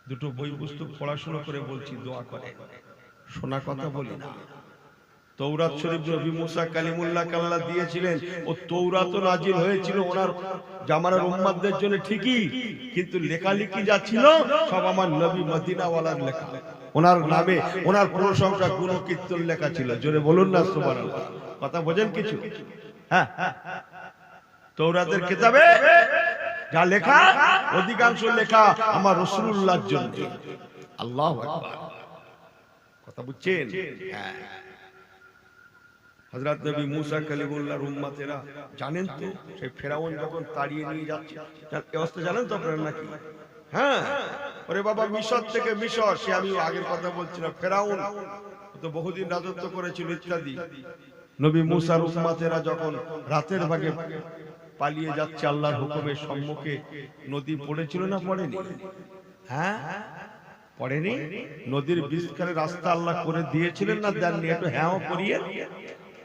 দুটো বই পুস্তক পড়াশোনা করে বলছি, দোয়া করে, শোনা কথা বলি না। তৌরাত শরীফ নবী মুসা কালিমুল্লাহ আল্লাহ দিয়েছিলেন, ও তৌরাত নাজিল হয়েছিল ওনার জামানার উম্মতদের জন্য ঠিকই, কিন্তু লেখালেখি যা ছিল সব আমার নবী মদিনাওয়ালার লেখা। ওনার নামে ওনার প্রশংসা গুণ কীর্তন লেখা ছিল। জোরে বলুন না সুবহানাল্লাহ। কথা বোঝেন কিছু? হ্যাঁ, তৌরাতের কিতাবে যা লেখা অধিকাংশ লেখা আমার রাসূলুল্লাহর জন্য। আল্লাহু আকবার। কথা বুঝছেন? হ্যাঁ। হযরত নবী মুসা কালিমুল্লাহর উম্মতেরা জানেন তো, সেই ফেরাউন যখন তাড়িয়ে নিয়ে যাচ্ছে, এই অবস্থা জানেন তো আপনারা নাকি? হ্যাঁ, ওরে বাবা, মিশর থেকে মিশর, সে আমি আগের কথা বলছিলাম, ফেরাউন তো বহুদিন রাজত্ব করেছিল ইত্যাদি। নবী মুসার উম্মতেরা যখন রাতের ভাগে পালিয়ে যাচ্ছে আল্লাহর হুকুমের সম্মুখে, নদী পড়েছিল না পড়েনি? হ্যাঁ, পড়েনি? নদীর বিস্তারে রাস্তা আল্লাহ করে দিয়েছিলেন না দেননি? একটু হ্যাঁ করিয়ে।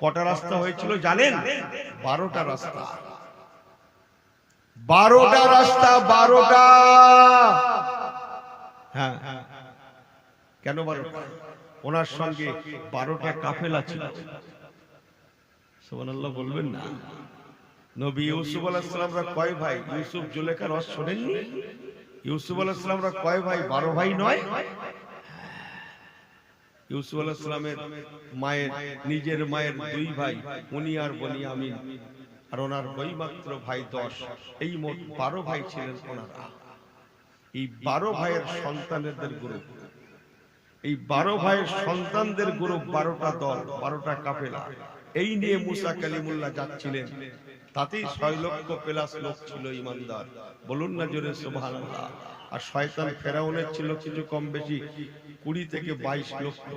কটা রাস্তা হয়েছিল জানেন? 12টা রাস্তা। 12টা রাস্তা, 12টা। হ্যাঁ, কেন 12টা? ওনার সঙ্গে 12টা কাফেলা ছিল। সুবহানাল্লাহ বলবেন না? নবী ইউসুফ আলাইহিস সালামরা কয় ভাই? ইউসুফ জুলেখার রস শোনেননি? ইউসুফ আলাইহিস সালামরা কয় ভাই? 12 ভাই নয়? ইউসুফ আলাইহিস সালামের মায়ের, নিজের মায়ের 2 ভাই, উনি আর বনিয়ামিন, আর ওনার বই মাত্র ভাই 10। এই মোট 12 ভাই ছিলেন ওনারা। এই 12 ভাইয়ের সন্তানদের গ্রুপ, এই 12 ভাইয়ের সন্তানদের গ্রুপ, 12টা দল, 12টা কাফেলা। এই নিয়ে মুসা কালিমুল্লাহ যাচ্ছিলেন। তাতেই 6 লক্ষ প্লাস লোক ছিল ইমানদার। বলুন না জোরে সুবহানাল্লাহ। আর শয়তান ফেরাউনের ছিল কিছু কম বেশি 20 থেকে 22 লক্ষ।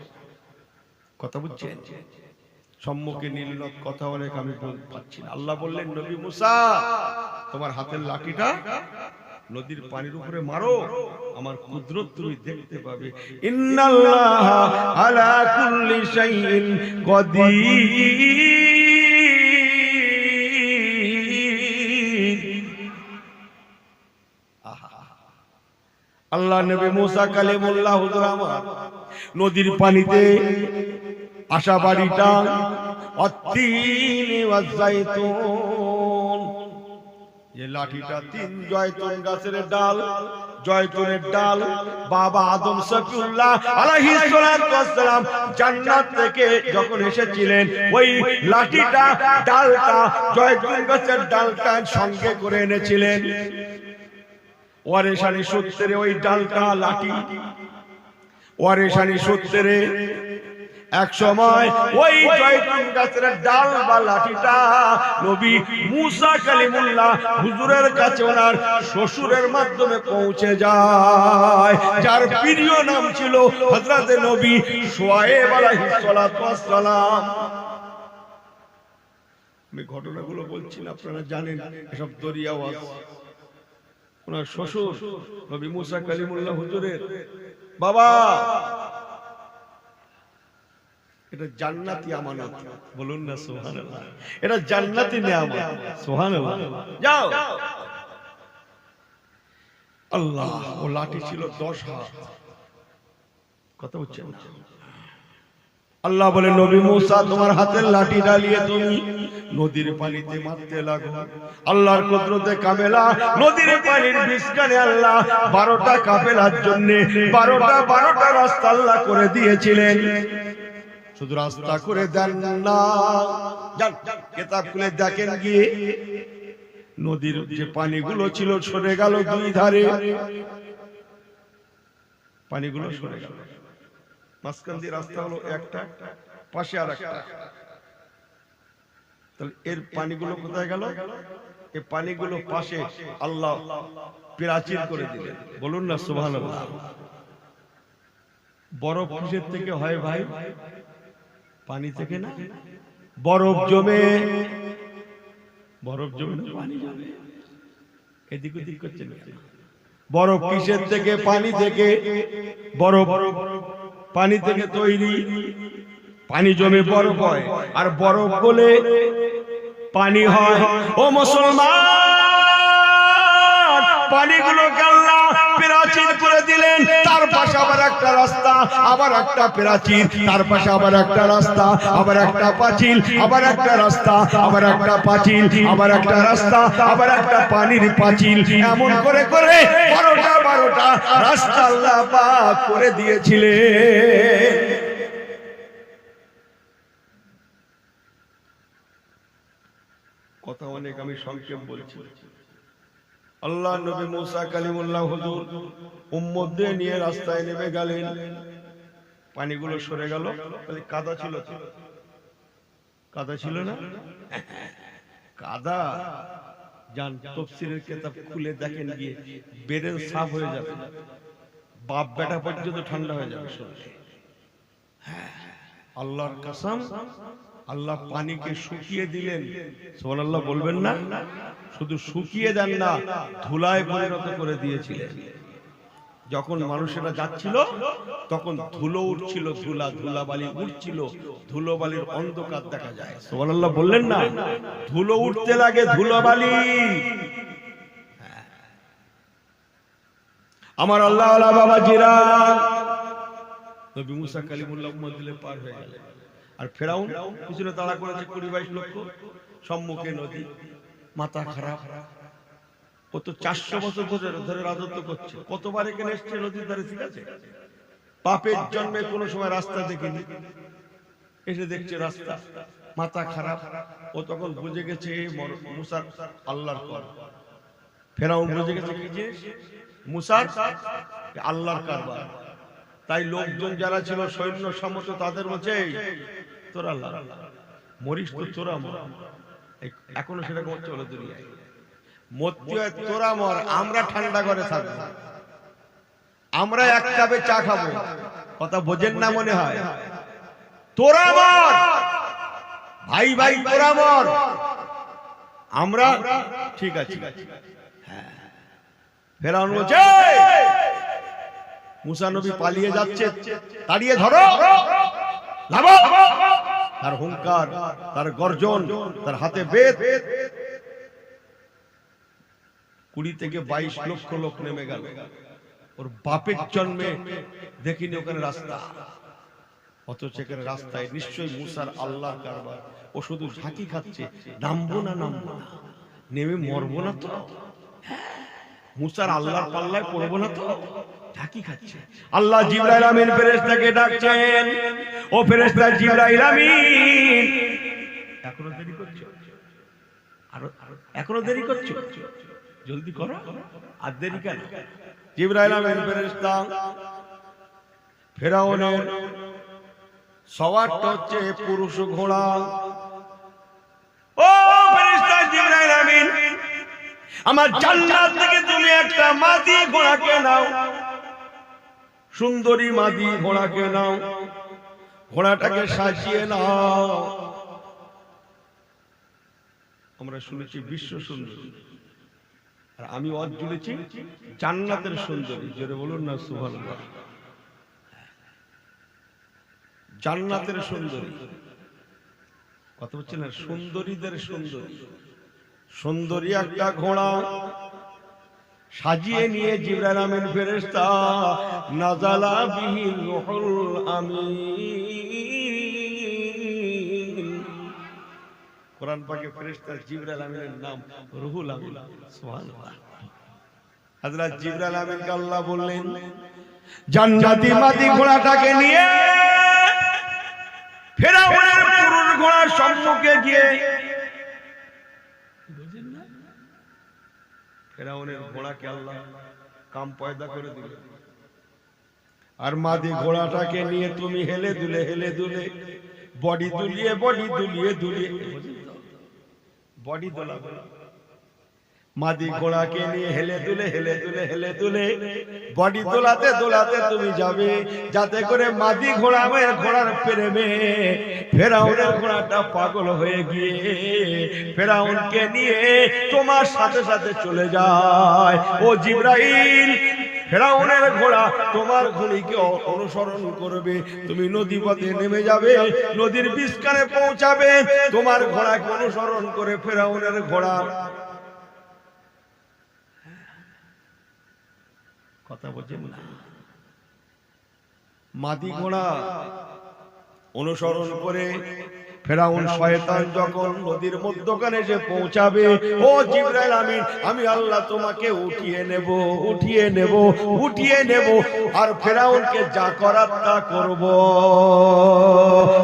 কথা বুঝছেন? সম্মুখে নীলনদ, কথা অনেক আমি বলতে পারছি না। আল্লাহ বললেন, নবী মুসা, তোমার হাতের লাঠিটা নদীর পানির উপরে মারো, আমার কুদরত তুমি দেখতে পাবে। ইন্নাল্লাহা আলা কুল্লি শাইইন কাদির। আল্লাহ নবী মুসা কালিমুল্লাহ হুজুর আমার নদীর পানিতে আশা বাড়িটা, অত্তিনি ওয়াজ জাইতুন, যে লাঠিটা 3 জয়তুন গাছের ডাল, জয়তুনের ডাল বাবা আদম সফিউল্লাহ আলাইহিস সালাতু ওয়াস সালাম জান্নাত থেকে যখন এসেছিলেন, ওই লাঠিটা, ডালটা, জয়তুন গাছের ডালটা সঙ্গে করে এনেছিলেন। ওয়ারেশানি সূত্রে ওই ডালটা, লাঠি, ওয়ারেশানি সূত্রে এক সময় ওই জয়তুন গাছের ডাল বা লাঠিটা নবী মুসা কালিমুল্লাহ হুজুরের কাছে ওনার শ্বশুরের মাধ্যমে পৌঁছে যায়, যার প্রিয় নাম ছিল হযরত নবী শুআয়ব আলাইহিস সালাতু ওয়াস সালাম। আমি ঘটনাগুলো বলছি না, আপনারা জানেন, এসব দরিয়া ওয়াজ। ওনার শ্বশুর নবী মুসা কালিমুল্লাহ হুজুরের বাবা, এটা জান্নাতি আমানত। বলুন না সুবহানাল্লাহ। এটা জান্নাতি নিয়ামত। সুবহানাল্লাহ। যাও। আল্লাহ, ও লাঠি ছিল 10 হাত। কথা বুঝছেন না? আল্লাহ বলে, নবী মুসা, তোমার হাতের লাঠি ডালিয়ে তুমি নদীর পানিতে মারতে লাগো। আল্লাহর কুদরতে কামেলা, নদীর পানির বিস্কারে আল্লাহ 12টা কাফেলার জন্য 12টা রাস্তা আল্লাহ করে দিয়েছিলেন। শুধু রাস্তা করে দেন না, যান কিতাব খুলে দেখেন গিয়ে, নদীর যে পানিগুলো ছিল সরে গেল 2 ধারে, পানিগুলো সরে গেল। মাঝখান দিয়ে রাস্তা হলো একটা, পাশে আর একটা। তাহলে এর পানিগুলো কোথায় গেল? এই পানিগুলো পাশে আল্লাহ প্রাচীর করে দিলেন। বলুন না সুবহানাল্লাহ। বরফ কিসের থেকে হয় ভাই? পানি থেকে না? বরফ জমে, বরফ জমে না পানি জমে। এদিক ওদিক করছেন কেন? বরফ কিসের থেকে? পানি থেকে। বরফ পানি থেকে তৈরি, পানি জমে বরফ হয়, আর বরফ বলে পানি হয়। ও মুসলমান, পানিগুলো আল্লাহ প্রাচীর করে দিলেন, আবার একটা প্রাচীর, তার পাশে আবার একটা রাস্তা, আবার একটা পাঁচিল, আবার একটা রাস্তা, আবার একটা পাঁচিল, আবার একটা রাস্তা, আবার একটা পানির পাঁচিল, এমন করে করে 12টা রাস্তা আল্লাহ পাক করে দিয়েছিলেন। কথা অনেক, আমি সংক্ষেপ বলছি। আল্লাহ নবী মুসা কালিমুল্লাহ হুজুর উম্মতদের নিয়ে রাস্তায় নেমে গেলেন। পানিগুলো সরে গেল, খালি কাদা ছিল, কাদা ছিল না, কাদা যান তাফসীরের কিতাব খুলে দেখেন গিয়ে, বেরেন সাফ হয়ে যাবে, বাপ বেটা পর্যন্ত ঠান্ডা হয়ে যাবে শুনলে। আল্লাহর কসম, আল্লাহ পানিকে শুকিয়ে দিলেন। সুবহানাল্লাহ বলবেন না? শুধু শুকিয়ে দেন না, ধুলায় পরিণত করে দিয়েছিলেন। যখন মানুষেরা যাচ্ছিল তখন ধুলো উঠছিল, ধুলাবালি উঠছিল, ধুলোবালির অন্ধকার দেখা যায়। সুবহানাল্লাহ বললেন না? ধুলো উঠতে লাগে, ধুলোবালি। আমার আল্লাহ ওয়ালা বাবাজিরা, নবী মুসা কালিমুল্লাহ মদিলে পার হয়ে গেলেন। আর ফেরাউন পিছনে তাড়া করেছে 20-22 লক্ষ, সম্মুখে নদী, মাথা খারাপ। ও তো 400 বছর ধরে রাজত্ব করছে, কতবার এখানে এসছে নদীর ধারে, ঠিক আছে? পাপের জন্মে কোনো সময় রাস্তা দেখিনি, এসে দেখছে রাস্তা, মাথা খারাপ। ও তখন বুঝে গেছে মুসার আল্লাহর কর। ফেরাউন বুঝে গেছে কি জিনিস? মুসার আল্লাহর কারবার। তাই লোকজন যারা ছিল সৈন্য সমস্ত তাদের বলছে, তোরা আল্লাহ মরিস তো তোরা মর। এখনো সেরকম হচ্ছে হলো দুনিয়ায়, মরতে হয় তোরা মর, আমরা ঠান্ডা করে থাকবো, আমরা এক কাপে চা খাবো। কথা বোঝেন না মনে হয়? তোরা মর ভাই, ভাই তোরা মর, আমরা ঠিক আছে। ফেরাউন বলছে, মুসা নবী পালিয়ে যাচ্ছে, তাড়িয়ে ধরো। তার হুঙ্কার, তার গর্জন, তার হাতে বেত। 20 থেকে 22 লক্ষ লোক নেমে গেল। ওর বাপের জন্মে দেখিনি ওখানে রাস্তা, অথচ এখানে রাস্তায় নিশ্চয়ই মুসার আল্লাহর কারবার। ও শুধু ঝাঁকি খাচ্ছে, নামবো না, নেমে মরবো না তো, মুসার আল্লাহর পাল্লায় পড়বো না তো, ঝাঁকি খাচ্ছে। আল্লাহ জিবরাইল আমিন ফেরেশতাকে ডাকছেন, ও ফেরেশতা জিবরাইল আমিন, এখনো দেরি করছো, এখনো দেরি করছো, জলদি করো, আর দেরি কেন? জিবরাইল আমিন ফেরেশতা ফেরাউনের সওয়ারটা হচ্ছে পুরুষ ঘোড়া। ও ফেরেশতা জিবরাইল আমিন, আমার জান্নাত থেকে তুমি একটা মাদি ঘোড়াকে নাও, সুন্দরী মাদি ঘোড়াকে নাও, ঘোড়াটাকে সাজিয়ে নাও। আমরা শুনেছি বিশ্ব সুন্দরী, আর আমি ওয়াজ শুনেছি জান্নাতের সুন্দরী। জোরে বলুন না সুবহানাল্লাহ। জান্নাতের সুন্দরী, কথা বলছেন না, সুন্দরীদের সুন্দরী। সুন্দরী একটা ঘোড়া সাজিয়ে নিয়ে জিবরাইল আমিন ফেরেশতা নাযালা বিহি রূহুল আমিন। কোরআন পাকে ফেরেশতা জিবরাইল আমিনের নাম রূহুল আমিন। সুবহানাল্লাহ। হযরত জিবরাইল আমিনকে আল্লাহ বললেন, জান্নাতি মাদি ঘোড়াটাকে নিয়ে ফেরাউনের পুরুষ ঘোড়ার সম্মুখে গিয়ে, ফেরাউনের ঘোড়াকে আল্লাহ কাম পয়দা করে দিল, আর মাদি ঘোড়াটাকে নিয়ে তুমি হেলে দুলে বডি দুলিয়ে বডি দোলা, মাদি ঘোড়াকে নিয়ে হেলে দুলে বডি দোলাতে তুমি যাবে, যাতে করে মাদি ঘোড়ার প্রেমে ফেরাউনের ঘোড়াটা পাগল হয়ে গিয়ে ফেরাউনকে নিয়ে তোমার সাথে সাথে চলে যায়। ও জিবরাইল, ফেরাউনের ঘোড়া তোমার ঘুড়িকে অনুসরণ করবে, তুমি নদী পথে নেমে যাবে, নদীর বিস্কারে পৌঁছাবে, তোমার ঘোড়াকে অনুসরণ করে ফেরাউনের ঘোড়া। কথা বলছেন না? মাদি ঘোড়া অনুসরণ করে ফেরাউন শয়তান যখন নদীর মধ্যখানে এসে পৌঁছাবে, ও জিবরাইল আমিন, আমি আল্লাহ তোমাকে উঠিয়ে নেব আর ফেরাউনকে যা করার তা করব।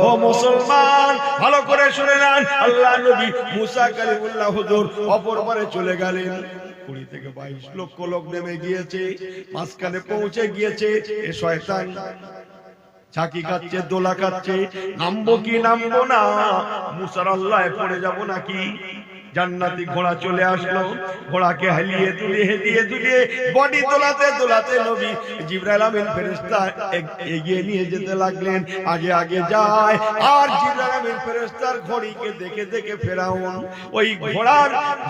ও মুসলমান, ভালো করে শুনে নেন, আল্লাহ নবী মুসা কালিমুল্লাহ হুজুর অপর পারে চলে গেলেন। 20 থেকে 22 লক্ষ লোক নেমে গিয়েছে, মাঝখানে পৌঁছে গিয়েছে। এ শয়তান ঝাঁকি খাচ্ছে, দোলা খাচ্ছে, নামবো কি নামবো না, মুসার আল্লাহ পড়ে যাব নাকি। জান্নাতি ঘোড়া চলে আসলো, ঘোড়াকে হেলিয়ে দুলিয়ে বডি দোলাতে নবী জিবরাইল আমিন ফেরেশতা এগিয়ে নিয়ে যেতে লাগলেন। আগে যায়, আর জিবরাইল আমিন ফেরেশতার ঘড়িকে দেখে ফেরাউন ওই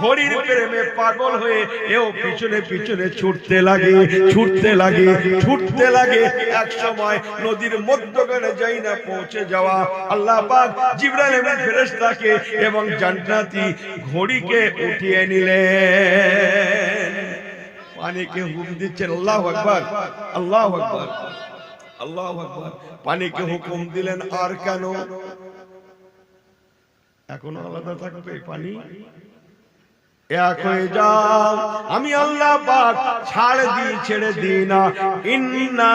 ঘড়ির প্রেমে পাগল হয়ে এও পিছনে ছুটতে লাগে। এক সময় নদীর মধ্যখানে যাই না পৌঁছে যাওয়া, আল্লাহ পাক জিবরাইল আমিন ফেরেশতাকে এবং জান্নাতি ঘড়িকে উঠিয়ে নিলেন। পানিকে হুকুম দিচ্ছেন, আল্লাহু আকবার, আল্লাহু আকবার, আল্লাহু আকবার। পানিকে হুকুম দিলেন, আর কেন এখন আলাদা থাকবে পানি? এক হয়ে যাও, আমি আল্লাহ পাক ছেড়ে দিই না। ইন্না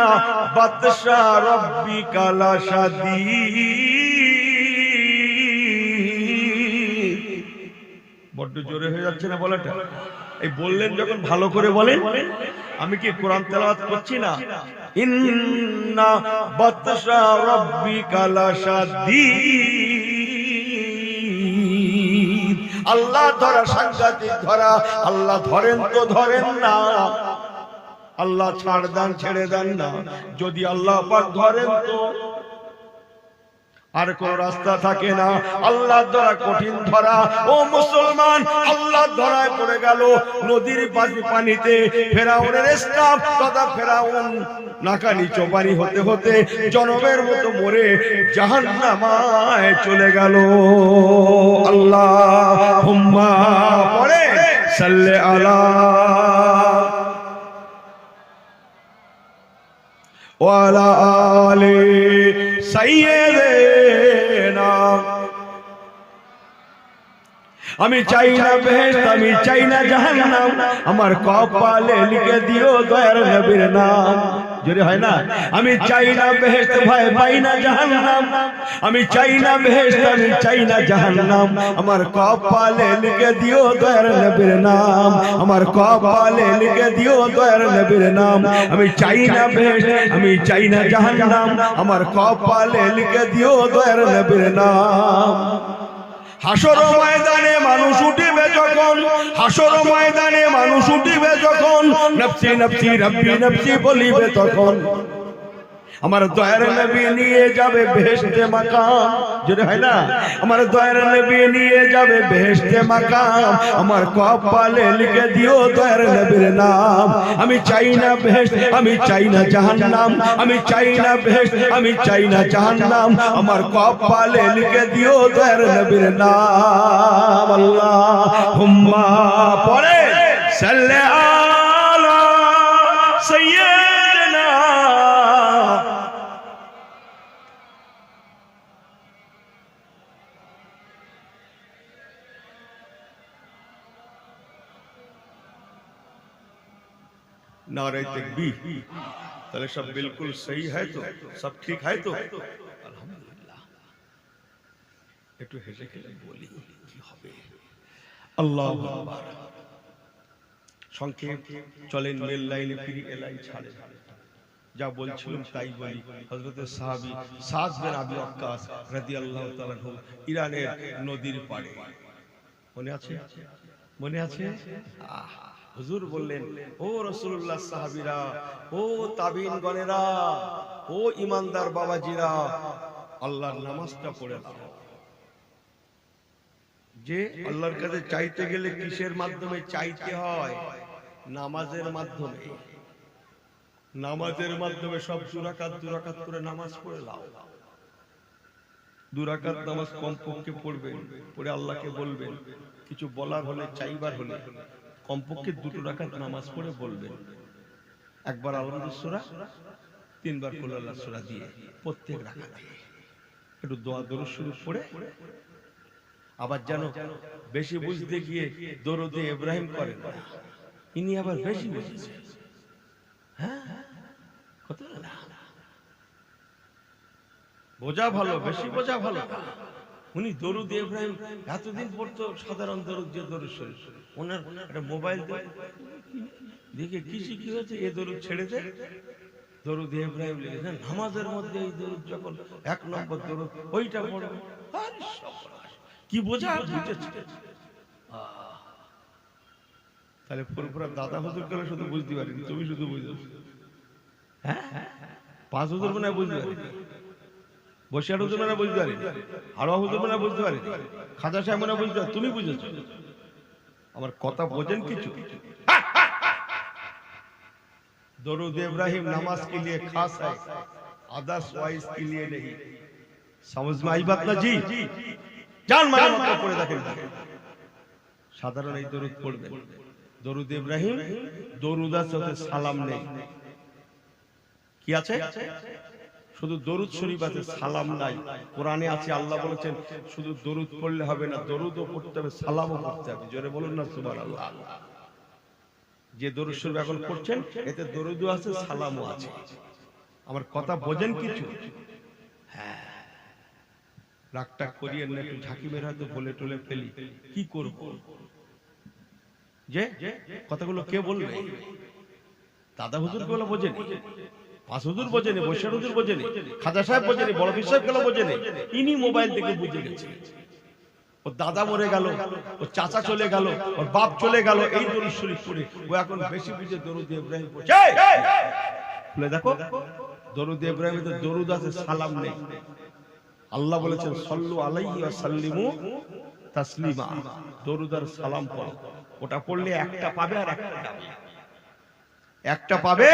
বাতশা রাব্বিকা লাশাদীদ। বড্ড জোরে হয়ে যাচ্ছে না বলাটা? এই বললেন যখন ভালো করে বলেন, আমি কি কোরআন তেলাওয়াত করছি না? ইন্না বাতশা রাব্বিকা লাশাদীদ। আল্লাহ ধরা সাংঘাতিক ধরা। আল্লাহ ধরেন তো ধরেন না, আল্লাহ ছেড়ে দেন না। যদি আল্লাহ পাক ধরেন তো আর কোন রাস্তা থাকে না। আল্লাহ ধরা কঠিন ধরা। ও মুসলমান, আল্লাহ ধরায় পড়ে গেল নদীর পানিতে। ফেরাউনের স্টাফ তথা ফেরাউন নাকানি চোবানি হতে জনমের মতো মরে জাহান্নামায় চলে গেল। আল্লাহুম্মা পড়ে সাল্লি আলা ওয়ালা আলি সাইয়্যিদিনা। আমি চাই না বেহেশত, আমি চাই না জাহান্নাম, আমার কপালে লিখে দিও দয়ার নবীর নাম। জোরে হয় না? আমি চাই না বেহেশত, ভয় পাই না জাহান্নাম। আমি চাই না বেহেশত, আমি চাই না জাহান্নাম, আমার কপালে লিখে দিও দয়ার নবীর নাম। আমার কপালে লিখে দিও দয়ার নবীর নাম। আমি চাই না বেহেশত, আমি চাই না জাহান্নাম, আমার কপালে লিখে দিও দয়ার নবীর নাম। হাসর ময়দানে মানুষ উঠিবে যখন, হাসর ময়দানে মানুষ উঠিবে যখন, নফসি নফসি রব্বি নফসি বলিবে তখন আমার দয়ার নবী নিয়ে যাবে বেহেশতে মাকাম। জোরে হয় না? আমার দয়ার নবী নিয়ে যাবে বেহেশতে মাকাম, আমার কপালে লিখে দিও দয়ার নবীর নাম। আমি চাই না বেহেশত, আমি চাই না জাহান্নাম, আমি চাই না বেহেশত, আমি চাই না জাহান্নাম, আমার কপালে লিখে দিও দয়ার নবীর নাম। আল্লাহুম্মা পড়ে সাল্লি আলা সাইয়্যিদিনা। नारे तकबीर। তাহলে সব बिल्कुल सही है तो सब ठीक है तो আলহামদুলিল্লাহ। একটু হেসে খেলে বলি কি হবে। আল্লাহু আকবার। সংক্ষেপ চলেন, মেল লাইনে ফিরি, এ লাইন ছাড়ে। যা বলছিলাম তাই বলি। হযরত সাহাবী সাদ বিন আবি ওয়াক্কাস রাদিয়াল্লাহু তাআলা আনহু ইরানের নদীর পাড়ে, মনে আছে? হুজুর বললেন, ও রাসূলুল্লাহ সাহাবীরা, ও তাবিঈন গণেরা, ও ইমানদার বাবাজিরা, আল্লাহর নামাজটা পড়ে নাও। যে আল্লাহর কাছে চাইতে গেলে কিসের মাধ্যমে চাইতে হয়? নামাজের মাধ্যমে। নামাজের মাধ্যমে সব দুরাকাত করে নামাজ পড়ে নাও। দুরাকাত নামাজ কমপক্ষে পড়বেন, পড়ে আল্লাহকে বলবেন, কিছু বলার হলে, চাইবার হলে কমপক্ষে 2 রাকাত নামাজ পড়ে বলবেন। একবার আল-মুদাসসিরা, 3 বার কুল আল্লাহ সূরা দিয়ে প্রত্যেক রাকাতে একটু দোয়া দরুদ শরীফ পড়ে আবার জানো বেশি বুঝতে গিয়ে দরুদে ইব্রাহিম করেন ইনি আবার বেশি বুঝেছেন। হ্যাঁ কত না বোঝা ভালো, বেশি বোঝা ভালো। উনি দরুদ ইব্রাহিম এতদিন পড়তো সাধারণ দরুদ যে দরুদ শরীফ, ওনার একটা মোবাইল দেখে কি হয়েছে এ দরুদ ছেড়ে দে, দরুদ ইব্রাহিম লিখেছেন নামাজের মধ্যে এই দরুদ যখন 1 নম্বর দরুদ ওইটা পড়বে। কি বোঝা বুঝেছে। তাহলে পুরোপুরা দাদা হুজুর গেলে শুধু বুঝতে পারিনি, তুমি শুধু বুঝো। হ্যাঁ 5 হুজুর মনে বুঝতে পারি, বসিয়ার হুজুর মনে বুঝতে পারি, আরো হুজুর মনে বুঝতে পারি, খাজা সাহেব মনে বুঝতে পারি, তুমি বুঝেছো। আমার কথা বোঝেন কিছু? दरूद इब्राहिम नमाज के लिए खास है, अदरवाइज के लिए नहीं। समझ में आई बात ना जी? जान मारा मतलब पढ़े देखें साधारण এই দরুদ পড়বেন। দরুদ ইব্রাহিম দরুদ আছে ওতে সালাম নেই। কি আছে? শুধু দরুদ শরীফ আছে, সালাম নাই। কোরআনে আছে আল্লাহ বলেছেন শুধু দরুদ পড়লে হবে না, দরুদও পড়তে হবে, সালামও পড়তে হবে। জোরে বলুন না সুবহানাল্লাহ। যে দরুদ শরীফ এখন পড়ছেন এতে দরুদও আছে, সালামও আছে। আমার কথা বোঝেন কিছু? হ্যাঁ রাগটা করিয়ে না, একটু ঝাঁকি মেরে হয়তো বলে টলে ফেলি, কি করব? যে কথাগুলো কে বলবে? দাদা হুজুর গুলো বোঝেনি, 5 হুজুর বোঝেনি, বৈশাখ হুজুর বোঝেনি, খাজা সাহেব বোঝেনি, বড় পীর সাহেব গুলো বোঝেনি। ইনি মোবাইল থেকে বুঝে গেছে। ওর দাদা মরে গেল, ওর চাচা চলে গেল, ওর বাপ চলে গেল, এই দরুদ শরীফ পড়ে ও এখন বেশি বুঝে দরুদ ইব্রাহিম পড়ছে। খুলে দেখো দরুদ ইব্রাহিমে তো দরুদ আছে, সালাম নেই। আল্লাহ বলেছেন সাল্লু আলাইহি ওয়া সাল্লিমু তাসলিমা, দরুদ আর সালাম পড়ো। ওটা পড়লে একটা পাবে আর একটা যাবে, একটা পাবে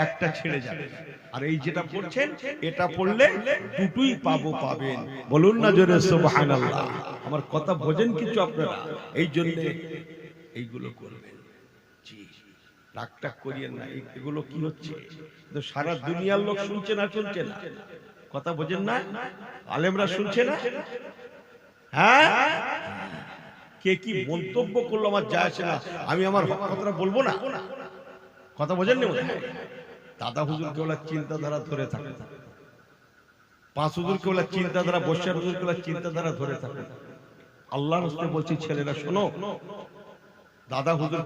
একটা ছেড়ে যাবে। আর এই যেটা পড়ছেন এটা পড়লে দুটোই পাবেন। বলুন না জোরে সুবহানাল্লাহ। আমার কথা বোঝেন কিছু আপনারা? এই জন্য এইগুলো করবেন। জি রাগটা করিয়েন না। এগুলো কি হচ্ছে তো সারা দুনিয়ার লোক শুনছে না, শুনছে না, কথা বোঝেন না? আলেমরা শুনছে না? হ্যাঁ কে কি মন্তব্য করলো আমার যায় আসে না, আমি আমার কথাটা বলবো না। কথা বোঝেন না? দাদা হুজুর কেবলা চিন্তাধারা ধরে থাকে, 5 হুজুর কেবলা চিন্তাধারা, বৈশাখ হুজুর কেবলা চিন্তাধারা ধরে থাকে। আল্লাহর রাস্তায় বলছি ছেলেরা শোনো, দাদা হুজুর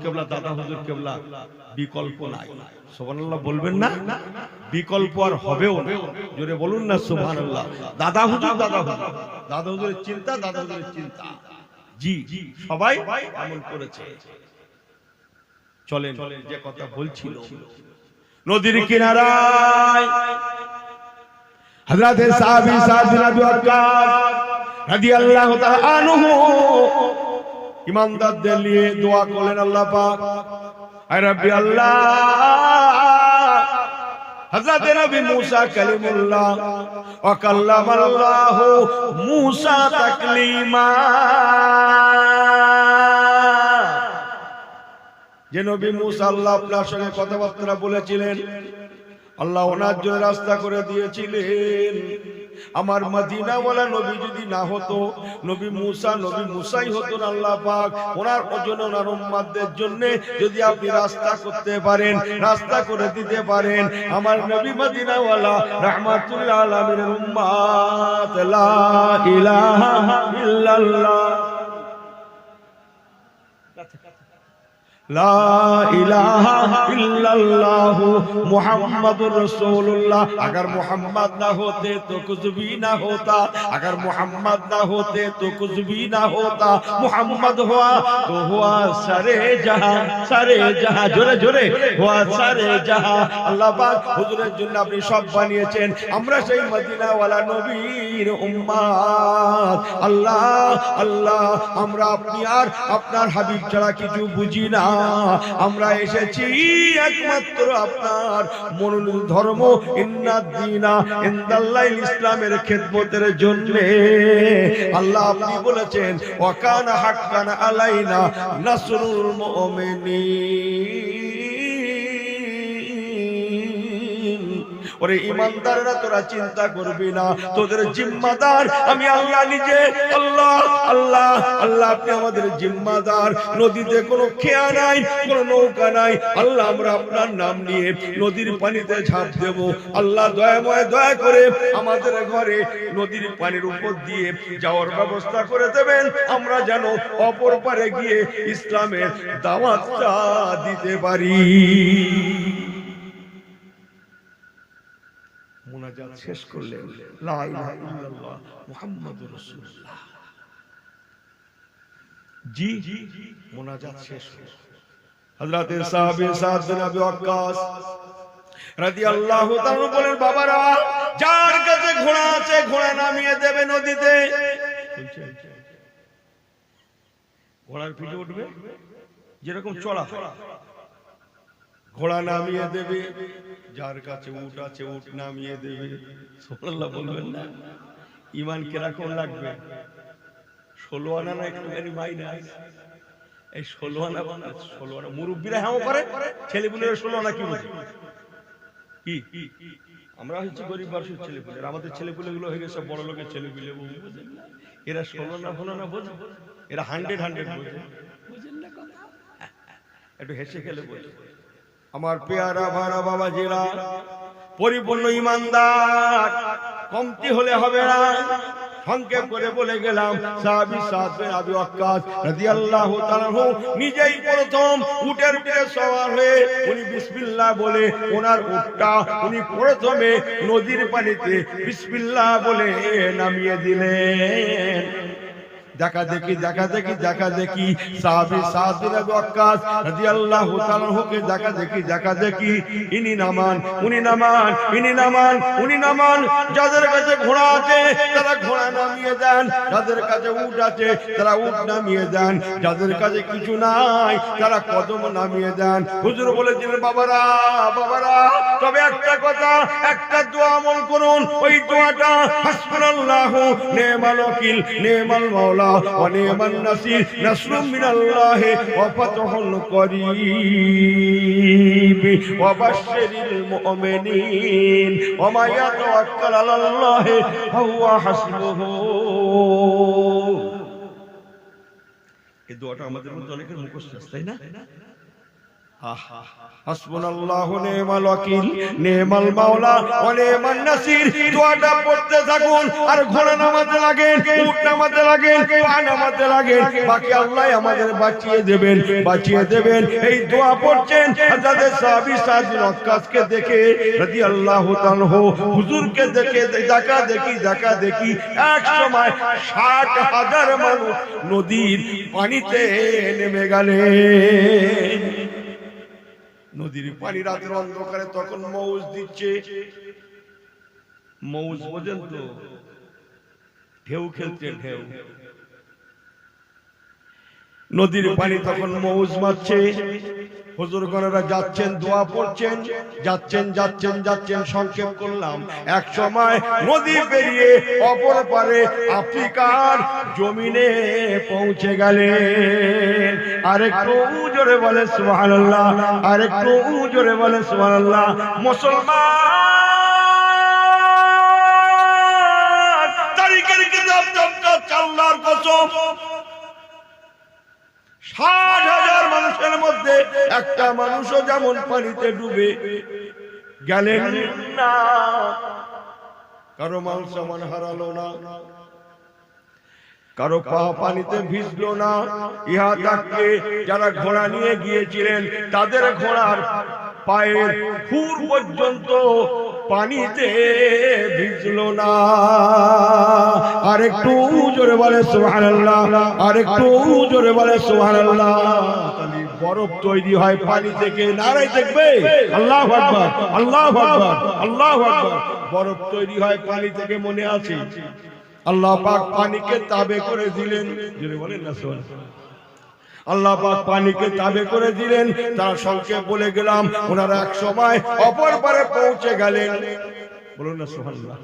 কেবলা বিকল্প নাই। সুবহানাল্লাহ বলবেন না? বিকল্প আর হবেও না। জোরে বলুন না সুবহানাল্লাহ। দাদা হুজুরের চিন্তা, দাদা হুজুরের চিন্তা। জি সবাই এমন করেছে। চলেন যে কথা বলছিল, নদীর কিনারায় হযরত সাহাবী সাদ বিন আবি ওয়াক্কাস রাদিয়াল্লাহু তাআলা আনহু ইমানদারদের নিয়ে দোয়া করলেন, আল্লাহ পাক আয় রব্বি আল্লাহ, হযরত নবী মুসা কালিমুল্লাহ ওয়া কাল্লামাল্লাহু মুসা তাকলিমা, যে নবী মুসা আল্লাহ আপনার সঙ্গে কথাবার্তা বলেছিলেন, আল্লাহ ওনার জন্য রাস্তা করে দিয়েছিলেন। আমার মদিনাওয়ালা নবী যদি না হতো, নবী মুসাই হতো না। আল্লাহ পাক ওনার জন্য, ওনার উম্মতদের জন্য যদি আপনি রাস্তা করতে পারেন, রাস্তা করে দিতে পারেন, আমার নবী মদিনাওয়ালা রাহমাতুল আলামিনের উম্মত লা ইলাহা ইল্লাল্লাহ, লা ইলাহা ইল্লাল্লাহ মুহাম্মাদুর রাসূলুল্লাহ। अगर मोहम्मद ना होते तो कुछ भी ना होता, अगर मोहम्मद ना होते तो कुछ भी ना होता। मोहम्मद हुआ तो हुआ सारे जहां, জোরে জোরে हुआ सारे जहां। আল্লাহ পাক হুজুরের জন্য আপনি সব বানিয়েছেন, আমরা সেই মদিনাওয়ালা নবীর উম্মত। আল্লাহ আমরা আপনি আর আপনার হাবিব ছাড়া কিছু বুঝি না। আমরা এসেছি একমাত্র আপনার মনোনীত ধর্ম ইন্নাদ দীনা ইনদাল্লাহিল ইসলামের খেদমতের জন্য। আল্লাহ আপনি বলেছেন ওয়া কানা হাক্কান আলাইনা নাসরুল মুমিনিন ওরে ইমানদাররা তোরা চিন্তা করবি না, তোদের জিম্মাদার আমি আল্লাহ নিজে। আল্লাহ আল্লাহ আল্লাহ আপনি আমাদের জিম্মাদার। নদীতে কোনো খেয়া নাই, কোনো নৌকা নাই, আল্লাহ আমরা আপনার নাম নিয়ে নদীর পানিতে ঝাঁপ দেব। আল্লাহ দয়াময় দয়া করে আমাদের ঘরে নদীর পানির উপর দিয়ে যাওয়ার ব্যবস্থা করে দেবেন, আমরা যেন অপর পারে গিয়ে ইসলামের দাওয়াতটা দিতে পারি। মুনাজাত শেষ করলেন, লা ইলাহা ইল্লাল্লাহ মুহাম্মাদুর রাসূলুল্লাহ। জি মুনাজাত শেষ হলো। হযরত সাহাবী সাদ বিন আবি ওয়াক্কাস রাদিয়াল্লাহু তাআলা বলেন, বাবারা যার কাছে ঘোড়া আছে ঘোড়া নামিয়ে দেবে নদীতে। ঘোড়ার পিঠে উঠবে, যেরকম চড়া ঘোড়া নামিয়ে দেবে, যার কাছে উট আছে উট নামিয়ে দেবে। সুবহানাল্লাহ বলবেন না? ঈমান কিরকম লাগবে? 16 আনা না একটুখানি মাইনাস? এই 16 আনা মুরব্বীরা হ্যাঁ করে, ছেলেপুলের 16 আনা কি বুঝে? কি আমরা হচ্ছে গরিব মানুষের ছেলেপুলে, আমাদের ছেলেপুলে গুলো হয়ে গেছে বড় লোকের ছেলেপুলে। এরা 16 আনা ফলো না বোঝে, এরা 100 বোঝে। বুঝেন না কথা? একটু হেসে খেলে বোঝে। আমার পেয়ারা ভাড়া বাবাজিরা, পরিপূর্ণ ইমানদার কমতি হলে হবে না। সংক্ষেপ করে বলে গেলাম, সাহাবী সাদ বিন আবি ওয়াক্কাস রাদিয়াল্লাহু তাআলা নিজেই প্রথম উটের পিঠে সওয়ার হয়ে উনি বিসমিল্লাহ বলে ওনার উটটা উনি প্রথমে নদীর পানিতে বিসমিল্লাহ বলে নামিয়ে দিলেন। দেখা দেখি দেখা দেখি দেখা দেখি সাহাবী সাদ বিন আবি ওয়াক্কাস রাদিয়াল্লাহু তাআলা কে দেখা দেখি দেখা দেখি ইনি নামান উনি নামান, ইনি নামান উনি নামান। যাদের কাছে ঘোড়া আছে তারা ঘোড়া নামিয়ে দেন, যাদের কাছে উট আছে তারা উট নামিয়ে দেন, যাদের কাছে কিছু নাই তারা কদম নামিয়ে দেন। হুজুর বলেছিলেন, বাবারা বাবারা তবে একটা কথা, একটা দোয়া আমল করুন। ওই দোয়াটা হাসবুনাল্লাহু নি'মাল ওয়াকিল নি'মাল মাওলা ওয়া নি'মান নাসির নাসরুম মিনাল্লাহি ওয়া ফাতহুন করিব ওয়া বাশশিরিল মুমিনিন ওয়া মা ইয়াতাওয়াক্কাল আলাল্লাহি ফাহুয়া হাসবুহু। এই দোয়াটা আমাদের মধ্যে অনেকের মুখস্থ আছে, তাই না? হাসবুনাল্লাহু নি'মাল ওয়াকিল নি'মাল মাওলা ওয়া নি'মান নাসির। দোয়াটা পড়তে থাকুন আর ঘোড়া নামাতে লাগেন, উট নামাতে লাগেন, পা নামাতে লাগেন, বাকি আল্লাহ আমাদের বাঁচিয়ে দেবেন, বাঁচিয়ে দেবেন। এই দোয়া পড়ছেন হযরত সাহাবী সাদ বিন ওয়াক্কাসকে দেখে রাদিয়াল্লাহু তাআলা হুজুরকে দেখে দেখা দেখি দেখা দেখি এক সময় 60,000 মানুষ নদীর পানিতে নেমে গেলেন। নদীর পানি রাতের অন্ধকারে তখন মৌজ দিচ্ছে। মৌজ বোঝেন তো? ঢেউ খেলছে, ঢেউ। নদীর পানি তখন মৌজ মারছে। হুজুরগণেরা যাচ্ছেন, দোয়া পড়ছেন, যাচ্ছেন যাচ্ছেন যাচ্ছেন। সংক্ষেপ করলাম, এক সময় নদী পেরিয়ে অপর পারে আফ্রিকার জমিনে পৌঁছে গেলেন। আরেকটু জোরে বলে সুবহানাল্লাহ, আরেকটু জোরে বলে সুবহানাল্লাহ। মুসলমান তারিখের কিতাব চমকাচ্ছে আল্লাহর কসম, 60,000 মানুষের মধ্যে একটা মানুষও যেমন পানিতে ডুবে গেলেন না, কারো মান সম্মান হারালো না, কারো পা পানিতে ভিজলো না। ইহা তাকে যারা ঘোড়া নিয়ে গিয়েছিলেন তাদের ঘোড়ার পায়ের খুর পর্যন্ত পানিতে ভিজলো না। আরেকটু জোরে বলে সুবহানাল্লাহ, আরেকটু জোরে বলে সুবহানাল্লাহ। বরফ তৈরি হয় পানি থেকে, নারাই দেখবে আল্লাহু আকবার আল্লাহু আকবার আল্লাহু আকবার। বরফ তৈরি হয় পানি থেকে, মনে আছে? আল্লাহ পাক পানিকে তাবে করে দিলেন, জোরে বলেন না সুবহানাল্লাহ। আল্লাহ পাক পানিকে তাবে করে দিলেন। তার সংক্ষেপ বলে গেলাম, ওনারা এক সময় অপর পারে পৌঁছে গেলেন। বলুন না সুবহানাল্লাহ।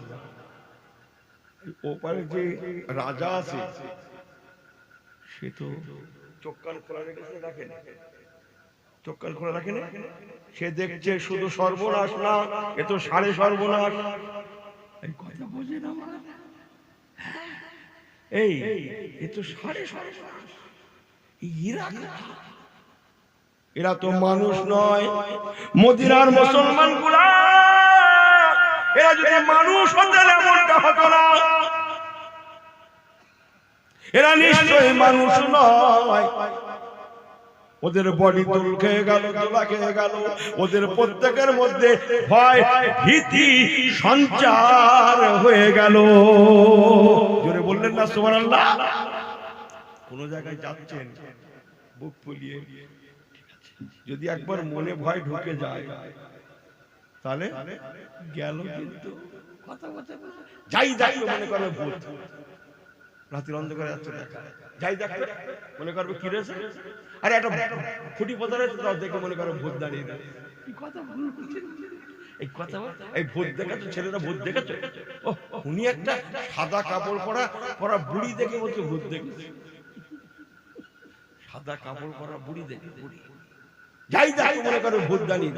ওপারে যে রাজা আছে সে তো চোখ কান খোলা রেখেছে, দেখেন চোখ কান খোলা রাখেন, সে দেখছে শুধু সর্বনাশ না, এ তো সাড়ে সর্বনাশ। এই কথা বোঝেন আমার? এই এ তো সাড়ে সর্বনাশ। এরা তো মানুষ নয়, মদিনার মুসলমান গুলা এরা যদি মানুষ হতেন এমনটা হতো না। এরা নিশ্চয়ই মানুষ নয়। ওদের বডি তুল খেয়ে গেল, দোলা খেয়ে গেল, ওদের প্রত্যেকের মধ্যে ভয় ভীতি সঞ্চার হয়ে গেল। জোরে বললেন না সুবহানাল্লাহ? কোন জায়গায় যাচ্ছেন বুক ফুলিয়ে, যদি একবার মনে ভয় ঢুকে যায় তাহলে গেল। কিন্তু কথা বলতে যাই দেখবে মনে করবে ভূত, রাতের অন্ধকারে যাচ্ছে দেখা, যাই দেখবে মনে করবে কি রয়েছে, আরে একটা খুঁটি পোতা রয়েছে তাও দেখে মনে করবে ভূত দাঁড়িয়ে রয়েছে। কথা ভুল বলছেন, এই কথা এই ভূত দেখাচ্ছে, ছেলেরা ভূত দেখাচ্ছে। ও উনি একটা সাদা কাপড় পরা বুড়ি দেখে বলছে ভূত দেখেছে। সাদা কাপড় পরা বুড়ি দেখে, বুড়ি যাই দেখে মনে করবে ভূত দাঁড়িয়ে।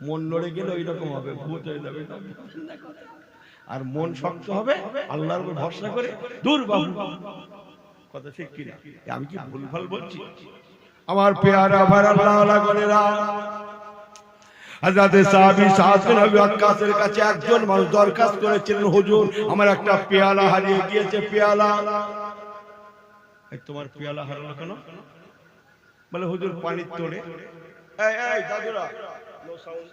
মন নড়ে গেলে ওই রকম হবে, ভূত হয়ে যাবে। আর মন শক্ত হবে আল্লাহর উপর ভরসা করে, দূর বাবু। কথা ঠিক কি না? আমি কি ভুলভাল বলছি? আমার পেয়ারা ভার আল্লাহওয়ালা গণেরা, হযরত সাহাবী সাদ বিন আবি ওয়াক্কাসের কাছে একজন মানুষ দরখাস্ত করেছিলেন, হুজুর আমার একটা পেয়ালা হারিয়ে গিয়েছে। পেয়ালা, এই তোমার পেয়ালা হারালো কেন? বলে হুজুর পানির তোড়ে। এই দাদুরা, নো সাউন্ড,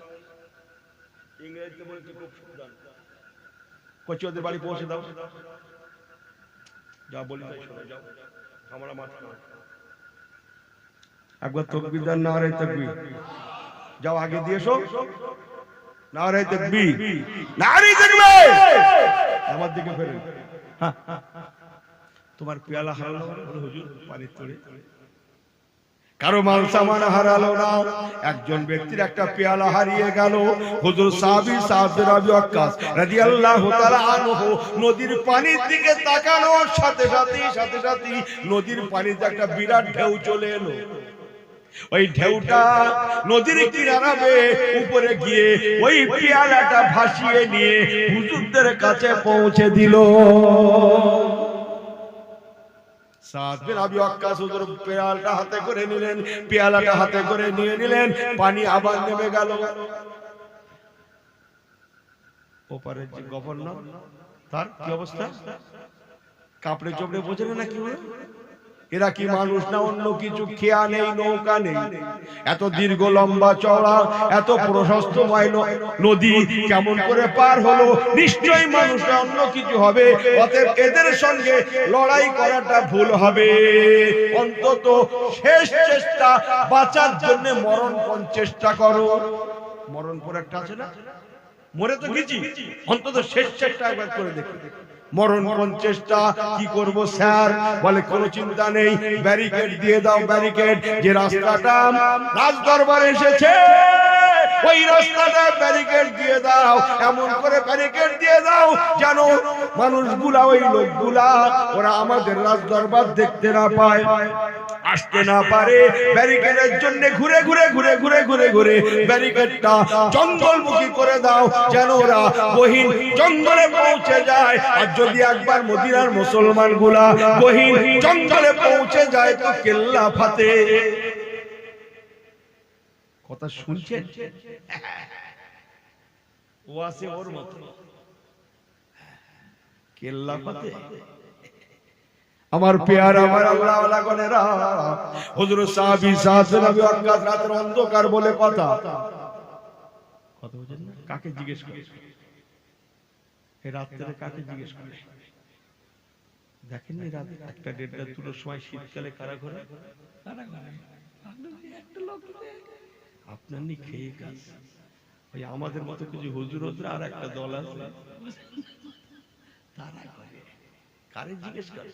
ইংরেজিতে বলতে খুব সাবধান। কচি ওদের বাড়ি পৌঁছে দাও, যা বলি তাই শোনো, যাও আমরা মাথা একবার তাকবীর দেন, নারে তাকবীর, যাও আগে দিয়ে এসো, নারে তাকবীর, নারে তাকবীর, আমার দিকে ফেরেন। তোমার পেয়ালা হারালো? বলে হুজুর পানির তোড়ে। কারো মাল সামান হারালো না, একজন ব্যক্তির একটা পেয়ালা হারিয়ে গেল। হুজুর সাহাবী সাদ বিন আবি ওয়াক্কাস রাদিয়াল্লাহু তাআলা আনহু নদীর পানির দিকে তাকানোর সাথে সাথে নদীর পানিতে একটা বিরাট ঢেউ চলে এলো। ওই ঢেউটা নদীর কিনারে উপরে গিয়ে ওই পেয়ালাটা ভাসিয়ে নিয়ে হুজুরদের কাছে পৌঁছে দিল। সাদ বিন আবি ওয়াক্কাস হুজুর পেয়ালাটা হাতে করে নিলেন, পেয়ালাটা হাতে করে নিয়ে নিলেন, পানি আবার নেমে গেল। ওপারে যে গভর্নর, তার কি অবস্থা? কাপড়ে চোপড়ে বোঝে না কি হলো? এরা কি মানুষ না অন্য কিছু? খেয়া নেই, নৌকা নেই, এত দীর্ঘ লম্বা চওড়া এত প্রশস্তময় নদী কেমন করে পার হলো? নিশ্চয়ই মানুষ না অন্য কিছু হবে। অতএব এদের সঙ্গে লড়াই করাটা ভুল হবে। অন্তত শেষ চেষ্টা, বাঁচার জন্য মরণপণ চেষ্টা করো। মরণপণ একটা আছে না, মরে তো গেছি, অন্তত শেষ চেষ্টা একবার করে দেখো। মরণপণ চেষ্টা কি করব স্যার? বলে কোনো চিন্তা নেই, ব্যারিকেড দিয়ে দাও, ব্যারিকেড। যে রাস্তাটা রাজ দরবারে এসেছে ওই রাস্তাটা ব্যারিকেড দিয়ে দাও, এমন করে ব্যারিকেড দিয়ে দাও যেন মানুষগুলা, ওই লোকগুলা ওরা আমাদের রাজ দরবার দেখতে না পায়, আসতে না পারে। ব্যারিকেডের জন্য ঘুরে ঘুরে ব্যারিকেডটা জঙ্গলমুখী করে দাও, যেন ওরা গহীন জঙ্গলে পৌঁছে যায়। আর যদি একবার মদিনার মুসলমান গুলা গহীন জঙ্গলে পৌঁছে যায় তো কেল্লা ফাতে। কথা শুনছেন? ও আছে ওর মত, কেল্লা ফাতে। আমার পেয়ারা, আমার আল্লাহওয়ালা গণেরা, হুজুর সাহাবী সাদ বিন আবি ওয়াক্কাস রাতের অন্ধকার বলে কথা বুঝেন না? কাকে জিজ্ঞেস করে? এই রাত্রে কাকে জিজ্ঞেস করে? দেখেন নি রাত 1টা 1:30 2টার সময় শীতকালে কারা ঘরে? আপনার নি খেয়ে কাজ। ওই আমাদের মতো কিছু হুজুর হচ্ছে, আর একটা দল আছে তারা করে। কারে জিজ্ঞেস করে?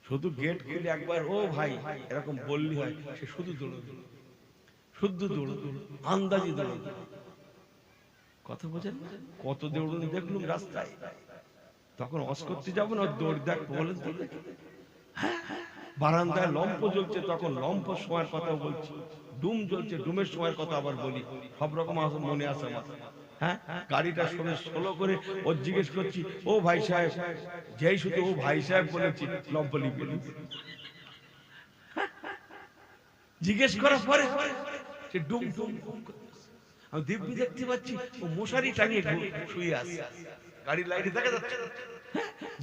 শুধু গেট খুলে একবার ও ভাই এরকম বললি হয়, সে শুধু দৌড় আন্দাজি দৌড়। কথা বোঝেন? কত দৌড়নি দেখলুম রাস্তায়। তখন অস করতে যাবো না, দৌড় দেখ বলেন তো। বারান্দায় লম্প জ্বলছে, তখন লম্প সময়ের কথা বলছি, ডুম জ্বলছে, ডুমের সময়ের কথা আবার বলি, সব রকম মনে আছে আমার। হ্যাঁ, গাড়িটা সবে স্লো করে ও জিজ্ঞেস করছি, ও ভাই সাহেব, যেই শুধু ও ভাই সাহেব বলেছি, লম্পলি বলি। জিজ্ঞেস করার পরে সে ডুম ডুম আমি দিব্যি দেখতে পাচ্ছি ও মশারি টাঙিয়ে শুয়ে আছে, গাড়ির লাইটে দেখা যাচ্ছে।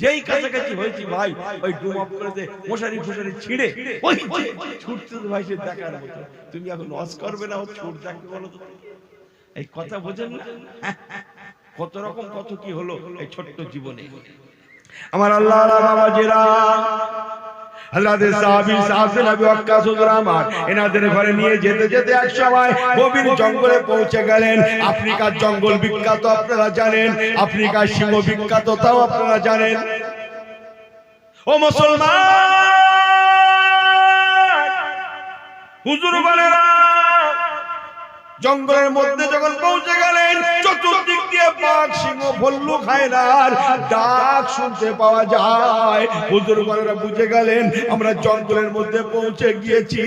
যেই কাছাকাছি হয়েছি ভাই, ওই ডুম অফ করে দে, মশারি ফশারি ছিঁড়ে ওই ছুটতে ভাই সে দেখার মতো। তুমি এখন লস করবে না, ও ছুট দেখবে বলো তো? এই কথা বোঝেন না কত রকম কত কি হলো এই ছোট্ট জীবনে। আমার আল্লাহ বাবাজিরা, হযরত সাহাবী সাদ বিন আবি ওয়াক্কাস আমার এনাদের ঘরে নিয়ে যেতে যেতে এক সময় গভীর জঙ্গলে পৌঁছে গেলেন। আফ্রিকার জঙ্গল বিখ্যাত আপনারা জানেন, আফ্রিকার সিংহ বিখ্যাত তাও আপনারা জানেন। ও মুসলমান হুজুর বলেরা, জঙ্গলের মধ্যে যখন পৌঁছে গেলেন, চতুর্দিক দিয়ে বাঘ সিংহ ভল্লুক হায়নার ডাক শুনতে পাওয়া যায়। হুজুর বলেরা বুঝে গেলেন আমরা জঙ্গলের মধ্যে পৌঁছে গিয়েছি।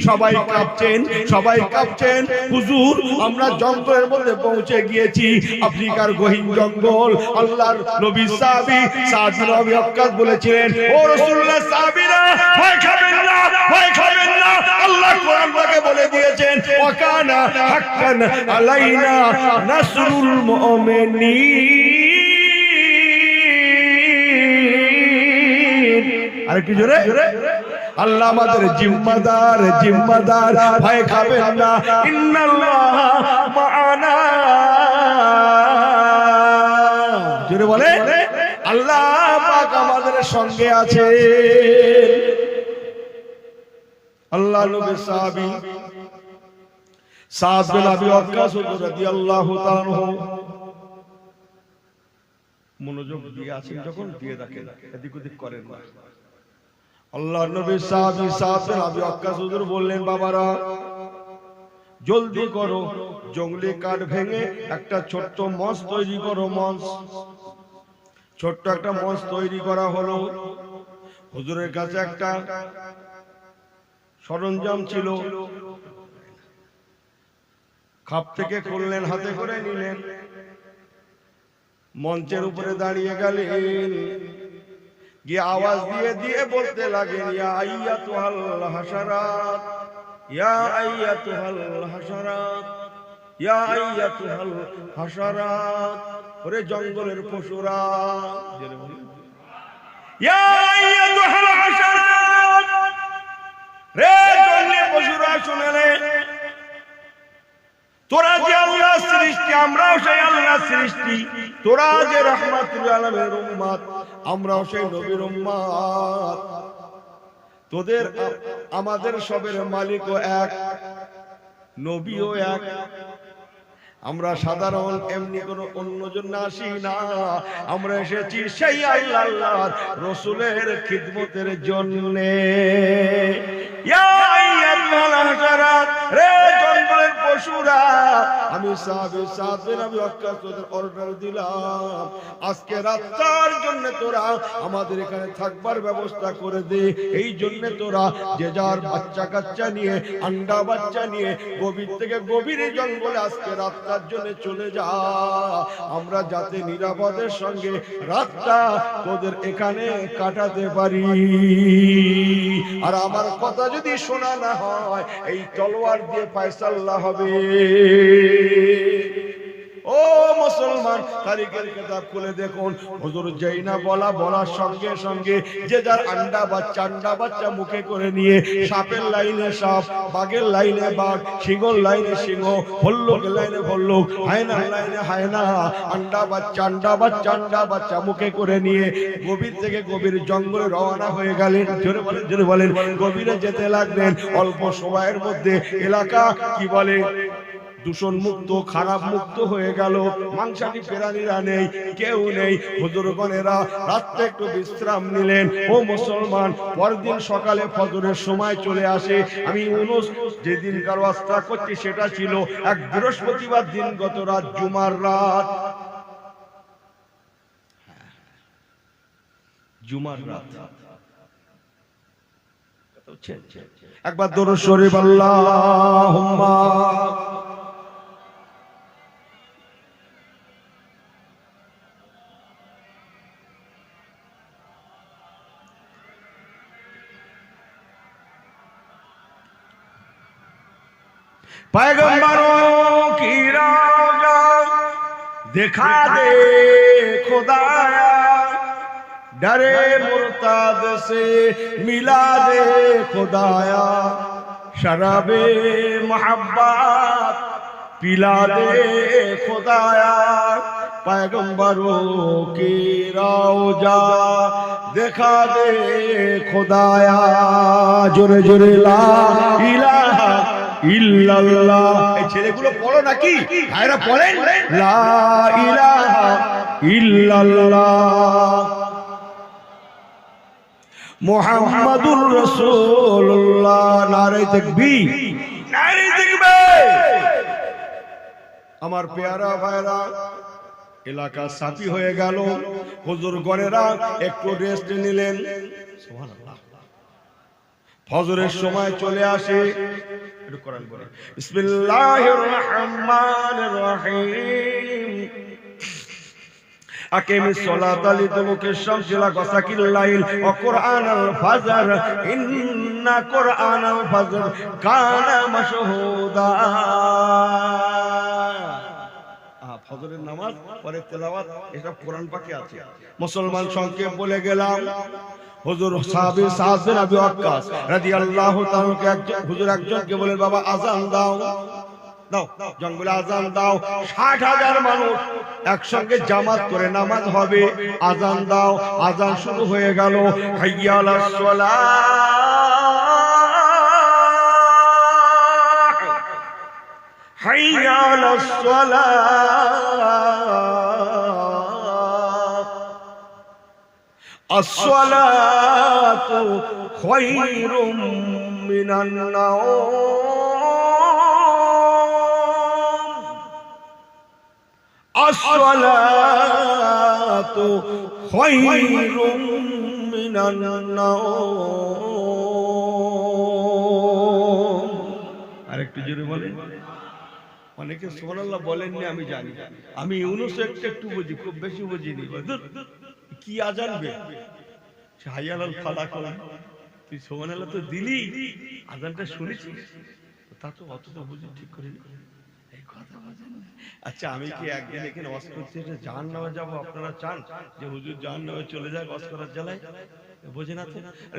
সবাই কাঁপছেন, সবাই কাঁপছেন। হুজুর আমরা জঙ্গলের মধ্যে পৌঁছে গিয়েছি, আফ্রিকার গহীন জঙ্গল। আল্লাহর নবী সাহাবী সাদ বিন আবি ওয়াক্কাস বলেছিলেন, ও রাসূলুল্লাহ সাহাবীরা ভয় খাবেন না, ভয় খাবেন না। আল্লাহ কোরআন পাকে বলে দিয়েছেন, ওয়াকানা হাক্কান আলাইনা নাসরুল মুমিনিন। আর কি জোরে, আল্লাহ আমাদের জিম্মাদার, জিম্মাদার, ভয় খাবেন না। ইন্নাল্লাহ মাআনা, জোরে বলে, আল্লাহ পাক আমাদের সঙ্গে আছে। আল্লাহ নবী সাহাবী সাদ বিন আবি ওয়াক্কাস রাদিয়াল্লাহু তাআলা আনহু মনোযোগ দিয়ে আছেন, যখন দিয়ে রাখেন, এদিক ওদিক করেন না। আল্লাহ নবী সাহাবী সাদ বিন আবি ওয়াক্কাস হুজুর বললেন, বাবারা জলদি করো, জঙ্গলি কাঠ ভেঙে একটা ছোট্ট মঞ্চ তৈরি করো। মঞ্চ, ছোট্ট একটা মঞ্চ তৈরি করা হলো। হুজুরের কাছে একটা সরঞ্জাম ছিল, খাপ থেকে খুললেন, হাতে করে নিলেন, মঞ্চের উপরে দাঁড়িয়ে গেলেন, গিয়ে আওয়াজ দিয়ে দিয়ে বলতে লাগেন, ইয়া আইয়াতুহাল হাশারাত, ইয়া আইয়াতুহাল হাশারাত, ইয়া আইয়াতুহাল হাশারাত। ওরে জঙ্গলের পশুরা, ইয়া আইয়াতুহাল হাশারাত, রে জঙ্গলের পশুরা শুনেলে, তোরা যে আল্লাহ সৃষ্টি, আমরাও সেই আল্লাহ সৃষ্টি। তোরা যে রাহমাতুল আলামিনের উম্মত, আমরাও সেই নবীর উম্মত। তোদের আমাদের সবের মালিকও এক, নবীও এক। আমরা সাধারণ এমনি কোনো অন্য জন্য আসি না, আমরা এসেছি সেই আল্লাহর রাসূলের খিদমতের জন্য। ইয়া আইয়াতুল হাশারাত, রে জঙ্গলের পশুরা, আমি সাহাবী সাদ বিন আবি ওয়াক্কাস তোদের অর্ডার দিলাম, আজকে রাতটার জন্য তোরা আমাদের এখানে থাকবার ব্যবস্থা করে দে। এই জন্য তোরা যে যার বাচ্চা কাচ্চা নিয়ে, আন্ডা বাচ্চা নিয়ে গভীর থেকে গভীরে জঙ্গলে আজকে রাতটার জন্য চলে যা, আমরা যাতে নিরাপদের সঙ্গে রাতটা তোদের এখানে কাটাতে পারি। আর আমার কথা যদি শোনা না হয়, এই তলোয়ার দিয়ে ফয়সালা হবে। ও মুসলমান, তারিখের কিতাব খুলে দেখুন, হুজুর যেই না বলার সঙ্গে সঙ্গে যে যার আন্ডা বাচ্চা মুখে করে নিয়ে সাপের লাইনে সাপ, বাঘের লাইনে বাঘ, সিংহর লাইনে সিংহ, ভল্লুকের লাইনে ভল্লুক, হায়নার লাইনে হায়না, আন্ডা বাচ্চা মুখে করে নিয়ে গভীর থেকে গভীর জঙ্গলে রওনা হয়ে গেলেন। জোরে বলেন, গভীরে যেতে লাগলেন। অল্প সময়ের মধ্যে এলাকা কি বলে দূষণ মুক্ত, খারাপ মুক্ত হয়ে গেল। মাংসাশী প্রাণীরা নেই, কেউ নেই। হুজুরগণেরা রাত্রে একটু বিশ্রাম নিলেন। ও মুসলমান, পরদিন সকালে ফজরের সময় চলে আসে। আমি যেদিন কারো আস্থা করছি সেটা ছিল এক বৃহস্পতিবার দিন, গত রাত, জুমার রাত। জুমার রাত একবার দরুদ শরীফ আল্লাহুম্মা पैगंबरों की रौजा दिखा दे खुदाया, डरे मुर्ताद से मिला दे खुदाया, शराबे मोहब्बत पिला दे खुदाया, पैगंबरों की रौजा दिखा दे खुदाया। जोरे जोरे ला इलाहा ইল্লাল্লাহ। এই ছেলেগুলো পড়ো নাকি? ভাইরা পড়েন লা ইলাহা ইল্লাল্লাহ মুহাম্মাদুর রাসূলুল্লাহ। নারে তাকবীর, নারে তাকবীর। আমার পেয়ারা ভাইরা, এলাকা সাফি হয়ে গেল, হুজুর গণেরা একটু রেস্ট নিলেন। সুবহানাল্লাহ। ফজরের সময় চলে আসে, কোরআন পড়ে বিসমিল্লাহির রহমানির রহিম। আকিমিস সালাতা লিদুলুকিশ শামসি ইলা গাসাকিল লাইল ওয়া কুরআনাল ফাজর ইন্না কুরআনাল ফাজর কানা মাশহুদা। ফজরের নামাজ পরে তেলাওয়াত, এটা কোরআন পাকে আছে। মুসলমান সংক্ষেপ বলে গেলাম। হুজুর সাহাবী সাদ বিন আবি ওয়াক্কাস রাদিয়াল্লাহু তাআলা কে হুজুর একজনকে বলেন, বাবা আযান দাও, দাও জঙ্গলে আযান দাও। ৬০,০০০ মানুষ একসঙ্গে জামাত করে নামাজ হবে, আযান দাও। আযান শুরু হয়ে গেল। হাইয়া আলাস সালাহ, হাইয়া আলাস সালাহ, আসসালাতু খায়রুম মিনান নাওম, আসসালাতু খায়রুম মিনান নাওম। আরেকটু জোরে বলেন। অনেকে সুবহানাল্লাহ বলেননি, আমি জানি। আমি ইউনুস একটু বুঝি, খুব বেশি বুঝিনি। কি আজানবে হাইয়ালাল ফালাক, তুই সুবহানাল্লাহ তো দিলি, আজানটা শুনেছিস, তা তো অত তো বুঝি ঠিক করে এই কথা বুঝেন। আচ্ছা, আমি কি একদিন এখানে ওয়াজ করতে জাহান্নামে যাব? আপনারা চান যে হুজুর জাহান্নামে চলে যায় ওয়াজ করার জ্বালায়? বোঝে না তো।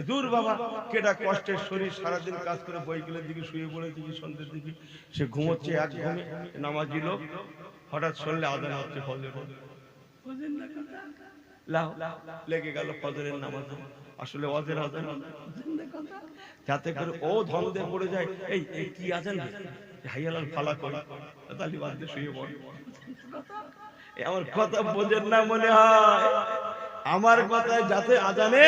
দূর বাবা, কেটা কষ্টের শরীর, সারাদিন কাজ করে বইগুলোর দিকে শুয়ে পড়ে দিকে সন্ধ্যের দিকে সে ঘুমোচ্ছে, এক ঘুমে নামাজি লোক, হঠাৎ শুনলে আজান হচ্ছে ফজর। বোঝেন না কথা? লেগে গেল ফজরের নামাজ, আসলে ওয়াজের আজান, যাতে করে ও ধন্দে পড়ে যায়। এই কি আজান, হাইয়ালাল ফালাক, তালি বাদ দিয়ে শুয়ে পড়ে। আমার কথা বোঝেন না মনে হয়? আমার কথায় যাতে আজানে,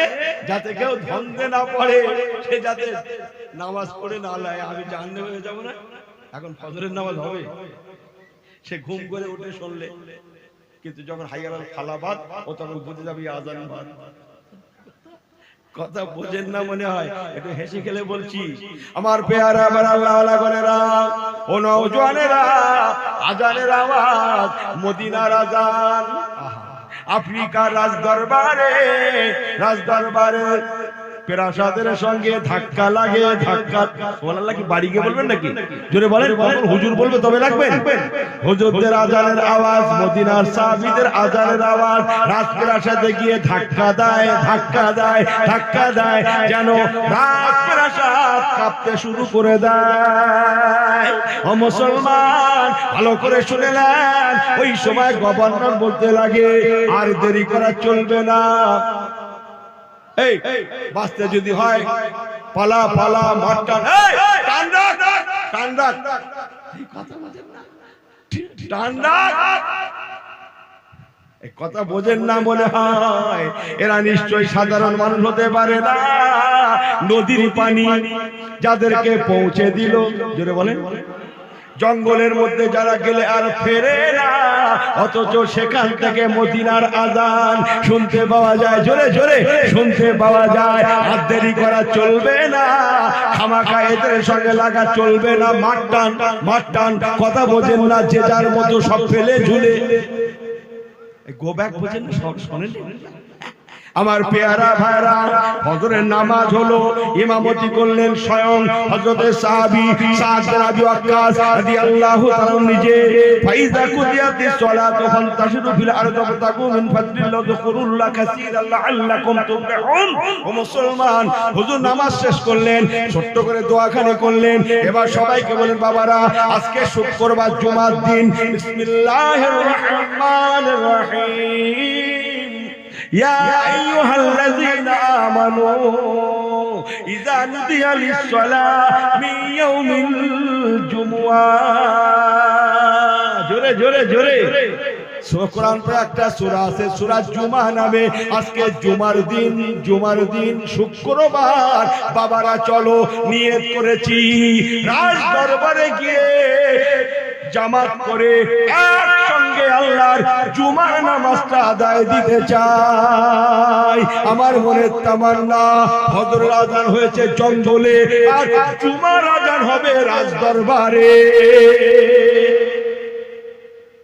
যাতে কেউ ধন্দে না পড়ে, সে যাতে নামাজ পড়ে না লায়, আমি জাহান্নামে হয়ে যাব না। এখন ফজরের নামাজ হবে, সে ঘুম করে উঠে শুনলে, কিন্তু যখন হাইয়ালাল ফালাবাদ, ও তখন বুঝে যাবে আজান বাদ। কথা বোঝেন না মনে হয়? একটু হেসে খেলে বলছি। আমার পেয়ারা, আমার আল্লাহওয়ালা গণেরা, ও নওজওয়ানেরা, আজানের আওয়াজ, মদিনার আজান। আফ্রিকার রাজদরবারে পেরাসাদের সঙ্গে ধাক্কা লাগে। ধাক্কা সুবহানাল্লাহ কি বাড়ি গিয়ে বলবেন নাকি? জোরে বলেন। হুজুর বলবে তবে লাগবেন। হুজুরদের আজানের আওয়াজ, মদিনার সাহাবীদের আজানের আওয়াজ, রাজপ্রাসাদে গিয়ে ধাক্কা দেয়, ধাক্কা দেয়, ধাক্কা দেয়, যেন রাজপ্রাসাদ কাঁপতে শুরু করে দেয়। ও মুসলমান, ভালো করে শুনে নেন। ওই সময় গভর্নর বলতে লাগে, আর দেরি করা চলবে না, এই বাঁচতে যদি হয় পালা পালা, মারটান, টান রাখ, টান রাখ, কথা বোঝেন না, টান রাখ। এই কথা বোঝেন না মনে হয়? এরা নিশ্চয়ই সাধারণ মানুষ হতে পারে না। নদীর পানি যাদেরকে পৌঁছে দিল, জোরে বলেন, জঙ্গলের মধ্যে যারা গেলে আর ফেরে না, অথচ সেখান থেকে মদিনার আজান শুনতে পাওয়া যায়, জোরে জোরে শুনতে পাওয়া যায়। আর দেরি করা চলবে না, খামাখা এদের সঙ্গে লাগা চলবে না। মাঠ টান, মাঠ টান, কথা বোঝেন না, যে যার মতো সব ফেলে ঝুলে গো ব্যাক বোঝেন না, সব শোনেন। আমার পেয়ারা ভাইরা, ফজরের নামাজ হলো, ইমামতি করলেন স্বয়ং হযরতে সাহাবী সাদ বিন আবি ওয়াক্কাস রাদিয়াল্লাহু তাআলা নিজে। ফাইজা কুদিয়াতিস সালাতু ফান্তাশিরু ফিল আরদি ওয়াবতাগু মিন ফাদলিল্লাহি ওয়াযকুরুল্লাহ কাসীরান লাআল্লাকুম তুফলিহুন। ও মুসলমান, হুজুর নামাজ শেষ করলেন, ছোট্ট করে দোয়াখানি করলেন। এবার সবাইকে বলেন, বাবারা আজকে শুক্রবার জুমার দিন, বিসমিল্লাহির রহমানির রহিম। يا أيها الذين آمنوا إذا نودي للصلاة من يوم الجمعة জোরে জোরে জোরে কোরআন পে একটা সূরা আছে, সূরা জুমা নামে। আজকে জুমার দিন শুক্রবার। বাবারা চলো, নিয়ত করেছি রাজ দরবারে গিয়ে জামাত করে একসঙ্গে আল্লাহর জুমার নামাজটা আদায় দিতে চাই। আমার মনের তামান্না, ফজরের আজান হয়েছে জঙ্গলে, আর জুমার আজান হবে রাজ দরবারে।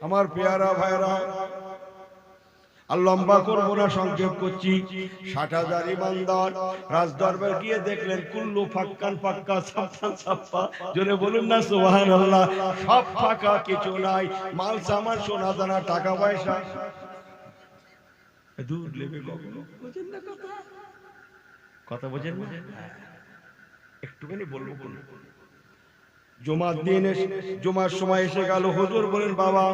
আমার পেয়ারা ভাইরা, আর লম্বা করবো না, সংক্ষেপ করছি। ৬০,০০০ ইমানদার রাজদরবার গিয়ে দেখলেন কুল্লু ফাক্কান ফাক্কা, সাপ্পান সাপ্পা, জোরে বলুন না সুবহানাল্লাহ। সব ফাঁকা, কিছু নাই, মাল সামান সোনা দানা টাকা পয়সা। দুধ লেবে কখনো বোঝেন না কথা বোঝেন না, একটুখানি বলবো। জুমার দিন, জুমার সময় এসে গেল। হুজুর বলেন, বাবা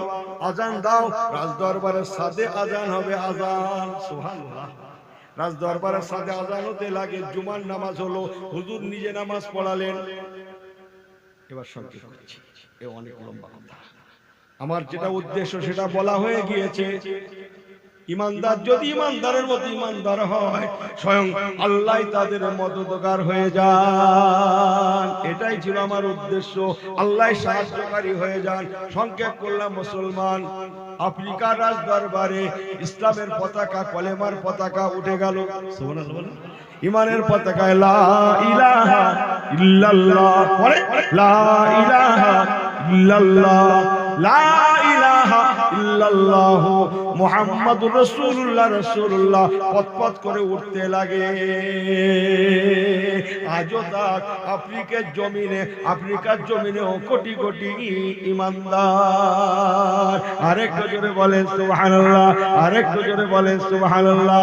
আজান দাও। রাজদরবারের সাথে আজান হবে, আজান, সুবহানাল্লাহ। রাজদরবারের সাথে আজান হতে লাগে, জুমার নামাজ হলো, হুজুর নিজে নামাজ পড়ালেন। এবার সংক্ষেপ করছি, এ অনেক লম্বা কথা। আমার যেটা উদ্দেশ্য সেটা বলা হয়ে গিয়েছে। ইমানদার যদি ইমানদারের মতো ইমানদার হয়, স্বয়ং আল্লাহ তাদের মদদগার হয়ে যান। এটাই ছিল আমার উদ্দেশ্য, আল্লাহ সাহায্যকারী হয়ে যান। সংক্ষেপ করলাম মুসলমান, আফ্রিকার রাজ দরবারে ইসলামের পতাকা, কলেমার পতাকা উঠে গেল। সুবহানাল্লাহ। ইমানের পতাকায় লা ইলাহা ইল্লাল্লাহ, পড়ে লা ইলাহা ইল্লাল্লাহ, লা ইলাহা ইল্লাল্লাহ মুহাম্মাদুর রাসূলুল্লাহ, রাসূলুল্লাহ পথ করে উঠতে লাগে। আজও তাক আফ্রিকার জমিনে কোটি কোটি ইমানদার। আরেকটু জোরে বলেন সুবহানাল্লাহ, আরেকটু জোরে বলেন সুবহানাল্লাহ।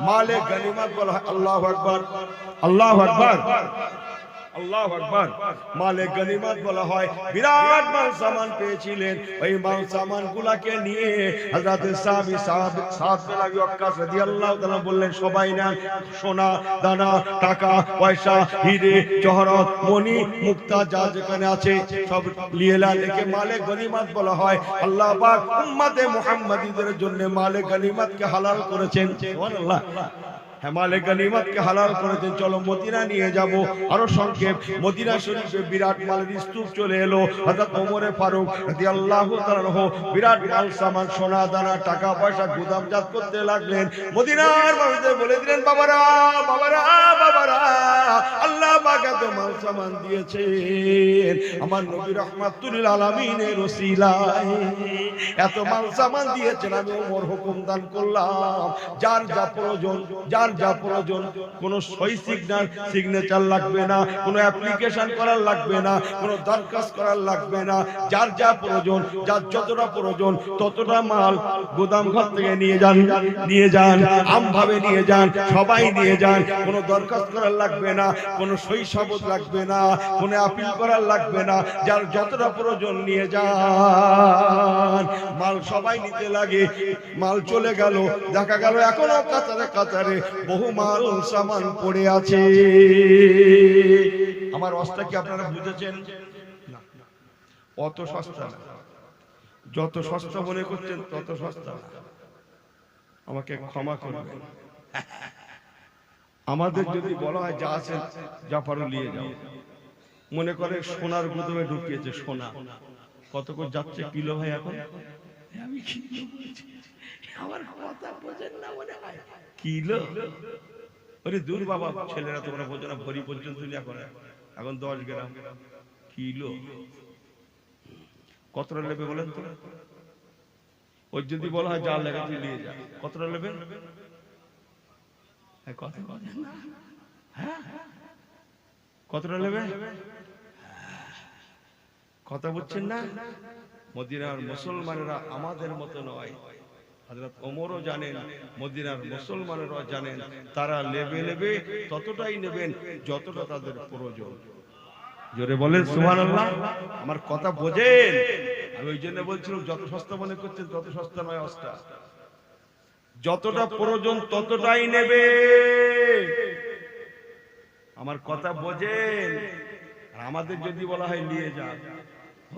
মালে গনিমত বলা হয়, আল্লাহু আকবার, আল্লাহু আকবার, আল্লাহু আকবার। মালে গনিমত বলা হয়। বিরাট মাল সামান পেয়েছিলেন, ওই মাল সামান গুলাকে নিয়ে হযরত সাদ বিন আবি ওয়াক্কাস রাদিয়াল্লাহু তাআলা বললেন, সবাই নেন, সোনা দানা টাকা পয়সা হিরে জহরত মণি মুক্তা যা যেখানে আছে সব নিয়ে নেন। একে মালে গনিমত বলা হয়। আল্লাহ পাক উম্মতে মুহাম্মাদীদের জন্য মালে গনিমতকে হালাল করেছেন। সুবহানাল্লাহ। মালে গনিমতকে হালাল করেছেন। চলো মদিনা নিয়ে যাব। আরো সংক্ষেপ, মদিনা শরীফে বিরাট মালের স্তূপ চলে এলো। হযরত ওমরে ফারুক রাদিয়াল্লাহু তাআলা আনহু বিরাট মাল সামান সোনা দানা টাকা পয়সা গুদামজাত করতে লাগলেন। মদিনার মানুষদের বলে দিলেন, বাবারা বাবারা বাবারা, আল্লাহ পাক এত মাল সামান দিয়েছেন, আমার নবী রাহমাতুল লিল আলামিনের ওসিলায় এত মাল সামান দিয়েছেন, আমি ওমর হুকুম দান করলাম, যার যা প্রয়োজন, যার যা প্রয়োজন, কোনো সই সিগনেচার লাগবে না, কোনো অ্যাপ্লিকেশন করার লাগবে না, কোনো দরখাস্ত করার লাগবে না। যার যা প্রয়োজন, যার যতটা প্রয়োজন ততটা মাল গোদাম ঘর থেকে নিয়ে যান, আমভাবে নিয়ে যান, সবাই নিয়ে যান। কোনো দরখাস্ত করার লাগবে না, কোনো সই সাবত লাগবে না, কোনো আপিল করার লাগবে না। যার যতটা প্রয়োজন নিয়ে যান। মাল সবাই নিতে লাগে। মাল চলে গেল, দেখা গেল এখনো কাতারে কাতারে বহু মাল সামান পড়ে আছে। আমার অবস্থা কি আপনারা বুঝেছেন? না, অত সস্তা না। যত সস্তা মনে করছেন তত সস্তা না। আমাকে ক্ষমা করবেন। আমাদের যদি বলা হয় যা আছে যা পারো নিয়ে যাও, মনে করে সোনার গুদামে ঢুকিয়েছে সোনা, কত করে যাচ্ছে কিলো ভাই এখন? আমি কিলো বলছি, আমার কথা বোঝেন না মনে হয়। কিলো? ওরে দূর বাবা, ছেলেরা তোমরা বোঝো না, ভরি পর্যন্ত এখন এখন 10 গ্রাম। কিলো কতটা নেবে বলেন তো? ওই যদি বলা হয় যা লেখা তুই নিয়ে যা, কতটা নেবে? কথা বলেন না। হ্যাঁ, কতটা নেবে? কথা বুঝছেন না? মদিনার মুসলমানেরা আমাদের মতো নয়। হযরত ওমরও জানেন, মদিনার মুসলমানেরা জানেন, তারা লেবে লেবে ততটাই নেবেন যতটা তাদের প্রয়োজন। জোরে বলেন সুবহানাল্লাহ। আমার কথা বোঝেন? আমি ওই জন্য বলছিলাম, যত সস্তা মনে করছেন তত সস্তা নয় অস্তা। যতটা প্রয়োজন ততটাই নেবে। আমার কথা বোঝেন? আর আমাদের যদি বলা হয় নিয়ে যা,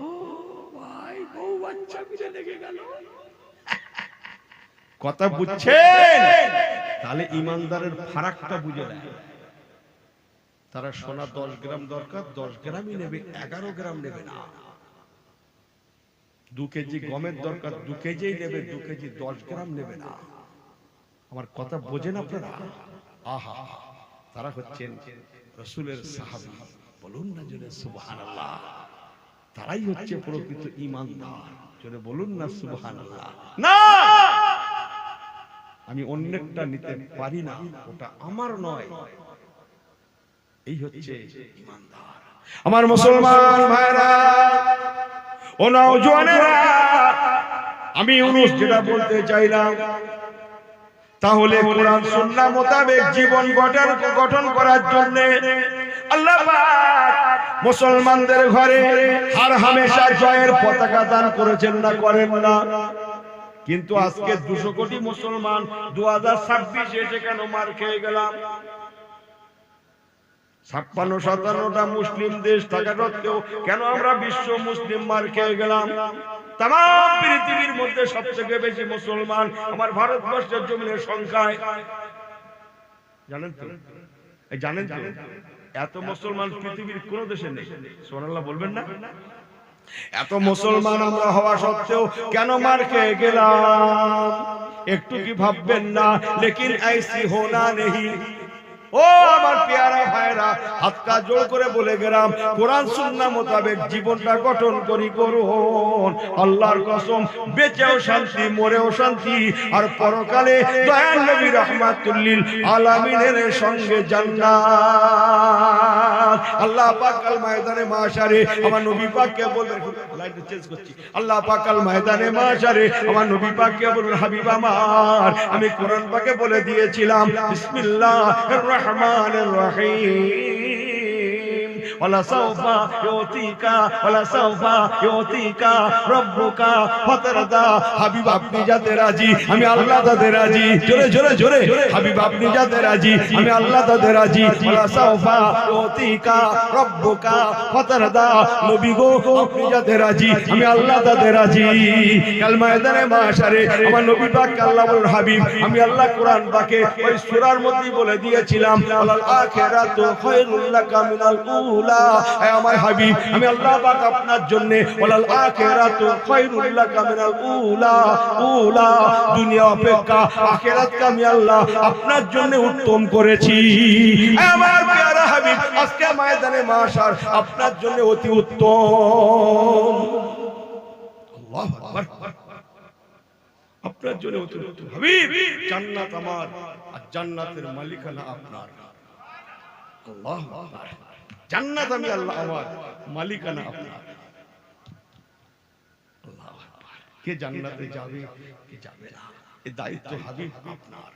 ও ভাই বউ বাচ্চা মিলে লেগে গেল। কথা বুঝছেন? তাহলে ইমানদারের ফারাকটা বুঝে নেয়। তারা সোনা 10 গ্রাম দরকার, 10 গ্রামই নেবে, 11 গ্রাম নেবে না। 2 কেজি গমের দরকার, 2 কেজিই নেবে, 2 কেজি 10 গ্রাম নেবে না। আমার কথা বোঝেন আপনারা? আহা, তারা হচ্ছেন রাসূলের সাহাবী। বলুন না জোরে সুবহানাল্লাহ। তারাই হচ্ছে প্রকৃত ঈমানদার। জোরে বলুন না সুবহানাল্লাহ। না, আমি অন্যটা নিতে পারি না, ওটা আমার নয়। এই হচ্ছে ঈমানদার। আমার মুসলমান ভাইরা ও নওজোয়ানেরা, আমি ইউনূস যেটা বলতে চাইলাম, তাহলে কোরআন সুন্নাহ মোতাবেক জীবন গঠন করার জন্য আল্লাহ পাক মুসলমানদের ঘরে হর হামেশা জয়ের পতাকা দান করেছেন না করেন না? কিন্তু আজকে 200 কোটি মুসলমান 2026 এসে কেন মার খেয়ে গেলাম? 56-57টা মুসলিম দেশ থাকা সত্ত্বেও কেন আমরা বিশ্ব মুসলিম মার খেয়ে গেলাম? তাম পৃথিবীর মধ্যে সবথেকে বেশি মুসলমান আমার ভারতবর্ষের জমিনের সংখ্যায়। জানেন তো? জানেন তো এত মুসলমান পৃথিবীর কোন দেশে নেই। সুবহানাল্লাহ বলবেন না? এত মুসলমান আমরা হওয়া সত্ত্বেও কেন মার খেয়ে গেলাম? একটু কি ভাববেন না? লেকিন ऐसी होना नहीं। ও আমার প্যারা ভাইরা, হাত কা জোড় করে বলে গেলাম, কোরআন সুন্নাহ মোতাবেক জীবনটা গঠন করুন। আল্লাহর কসম, বেঁচেও শান্তি, মরেও শান্তি, আর পরকালে দয়াল নবী রাহমাতুল লিল আলামিনের সঙ্গে জান্নাত। আল্লাহ পাক কাল ময়দানে মাশারে আমার নবী পাককে বলবেন, লাইনটা চেঞ্জ করছি। আল্লাহ পাক কাল ময়দানে মাশারে আমার নবী পাককে বলবেন, হাবিব আমার, আমি কোরআন পাকে বলে দিয়েছিলাম বিসমিল্লাহির রহমানির রহিম, ওয়ালা সাওফা ইউতিকা ওয়ালা সাওফা ইউতিকা রাব্বুকা ফাতারদা। হাবিব আপনি যাতে রাজি, আমি আল্লাহ তাতে রাজি। জোরে জোরে জোরে, হাবিব আপনি যাতে রাজি, আমি আল্লাহ তাতে রাজি। ওয়ালা সাওফা ইউতিকা রাব্বুকা ফাতারদা। নবী গো আপনি যাতে রাজি, আমি আল্লাহ তাতে রাজি। কাল ময়দানে মাশারে আমার নবী পাক আল্লাহ বলেন, হাবিব আমি আল্লাহ কোরআন পাকে ওই সূরার মধ্যে বলে দিয়েছিলাম, ওয়ালাল আখিরাতু খায়রুল লাকা মিনাল উলা। আমার হাবিব আমি আল্লাহ পাক আপনার জন্য ওয়ালাল আখিরাতু খায়রুল লাকা মিনাল উলা। উলা দুনিয়া অপেক্ষা আখিরাতকে আমি আল্লাহ আপনার জন্য উত্তম করেছি। আমার প্যারা হাবিব আজকে ময়দানে মাশার আপনার জন্য অতি উত্তম। আল্লাহু আকবার। আপনার জন্য অতি উত্তম হাবিব। জান্নাত আমার আর জান্নাতের মালিকানা আপনার। আল্লাহু আকবার। জান্নাত আমি আল্লাহ, আমার মালিকানা আপনার। আল্লাহু আকবার। কে জান্নাতে যাবে, কে যাবে না, এই দায়িত্ব হাবিব আপনার।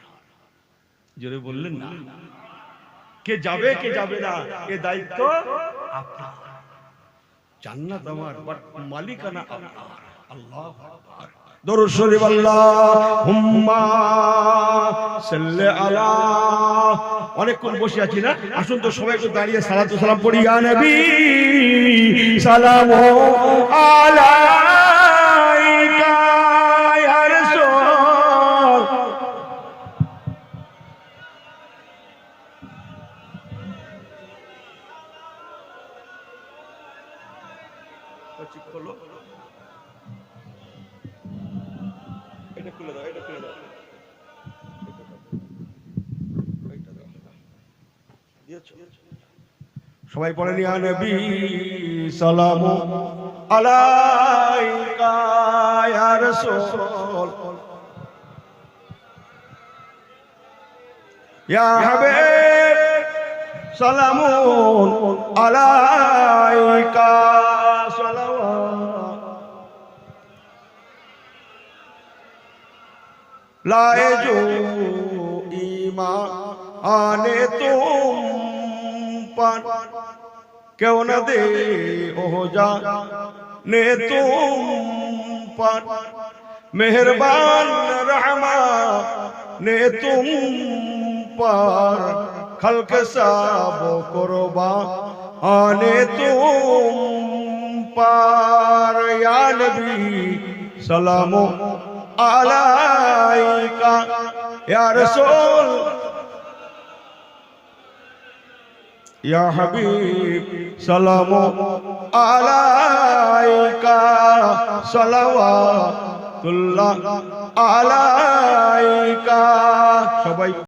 জোরে বললেন না? কে যাবে কে যাবে না, এই দায়িত্ব আপনার। জান্নাত আমার, বাট মালিকানা আপনার। আল্লাহু আকবার। দরুদ শরীফ আল্লাহুম্মা সাল্লি আলা। অনেকক্ষণ বসে আছি না, আসুন তো সবাই একটু দাঁড়িয়ে সালাত ও সালাম পড়ি। ইয়া নবী সালামু আলাইকা ইয়া রাসূল। ঠিক হলো? এটা খুলে দাও, এটা খুলে দাও, সবাই পড়েন ইয়া নবী সালামু আলাইকা ইয়া রাসূল ইয়া হাবিব সালামুন আলাইকা সালাওয়াত लाए जो ईमान आने तुम पर क्यों न दे हो जा ने तुम पर मेहरबान रहमा ने तुम पर खल्क सब कुर्बा आने तुम पर या नबी सलामो आलाइका या रसूल या हबीब सलामो आलाइका सलावातुल्लाह आलाइका। सबाई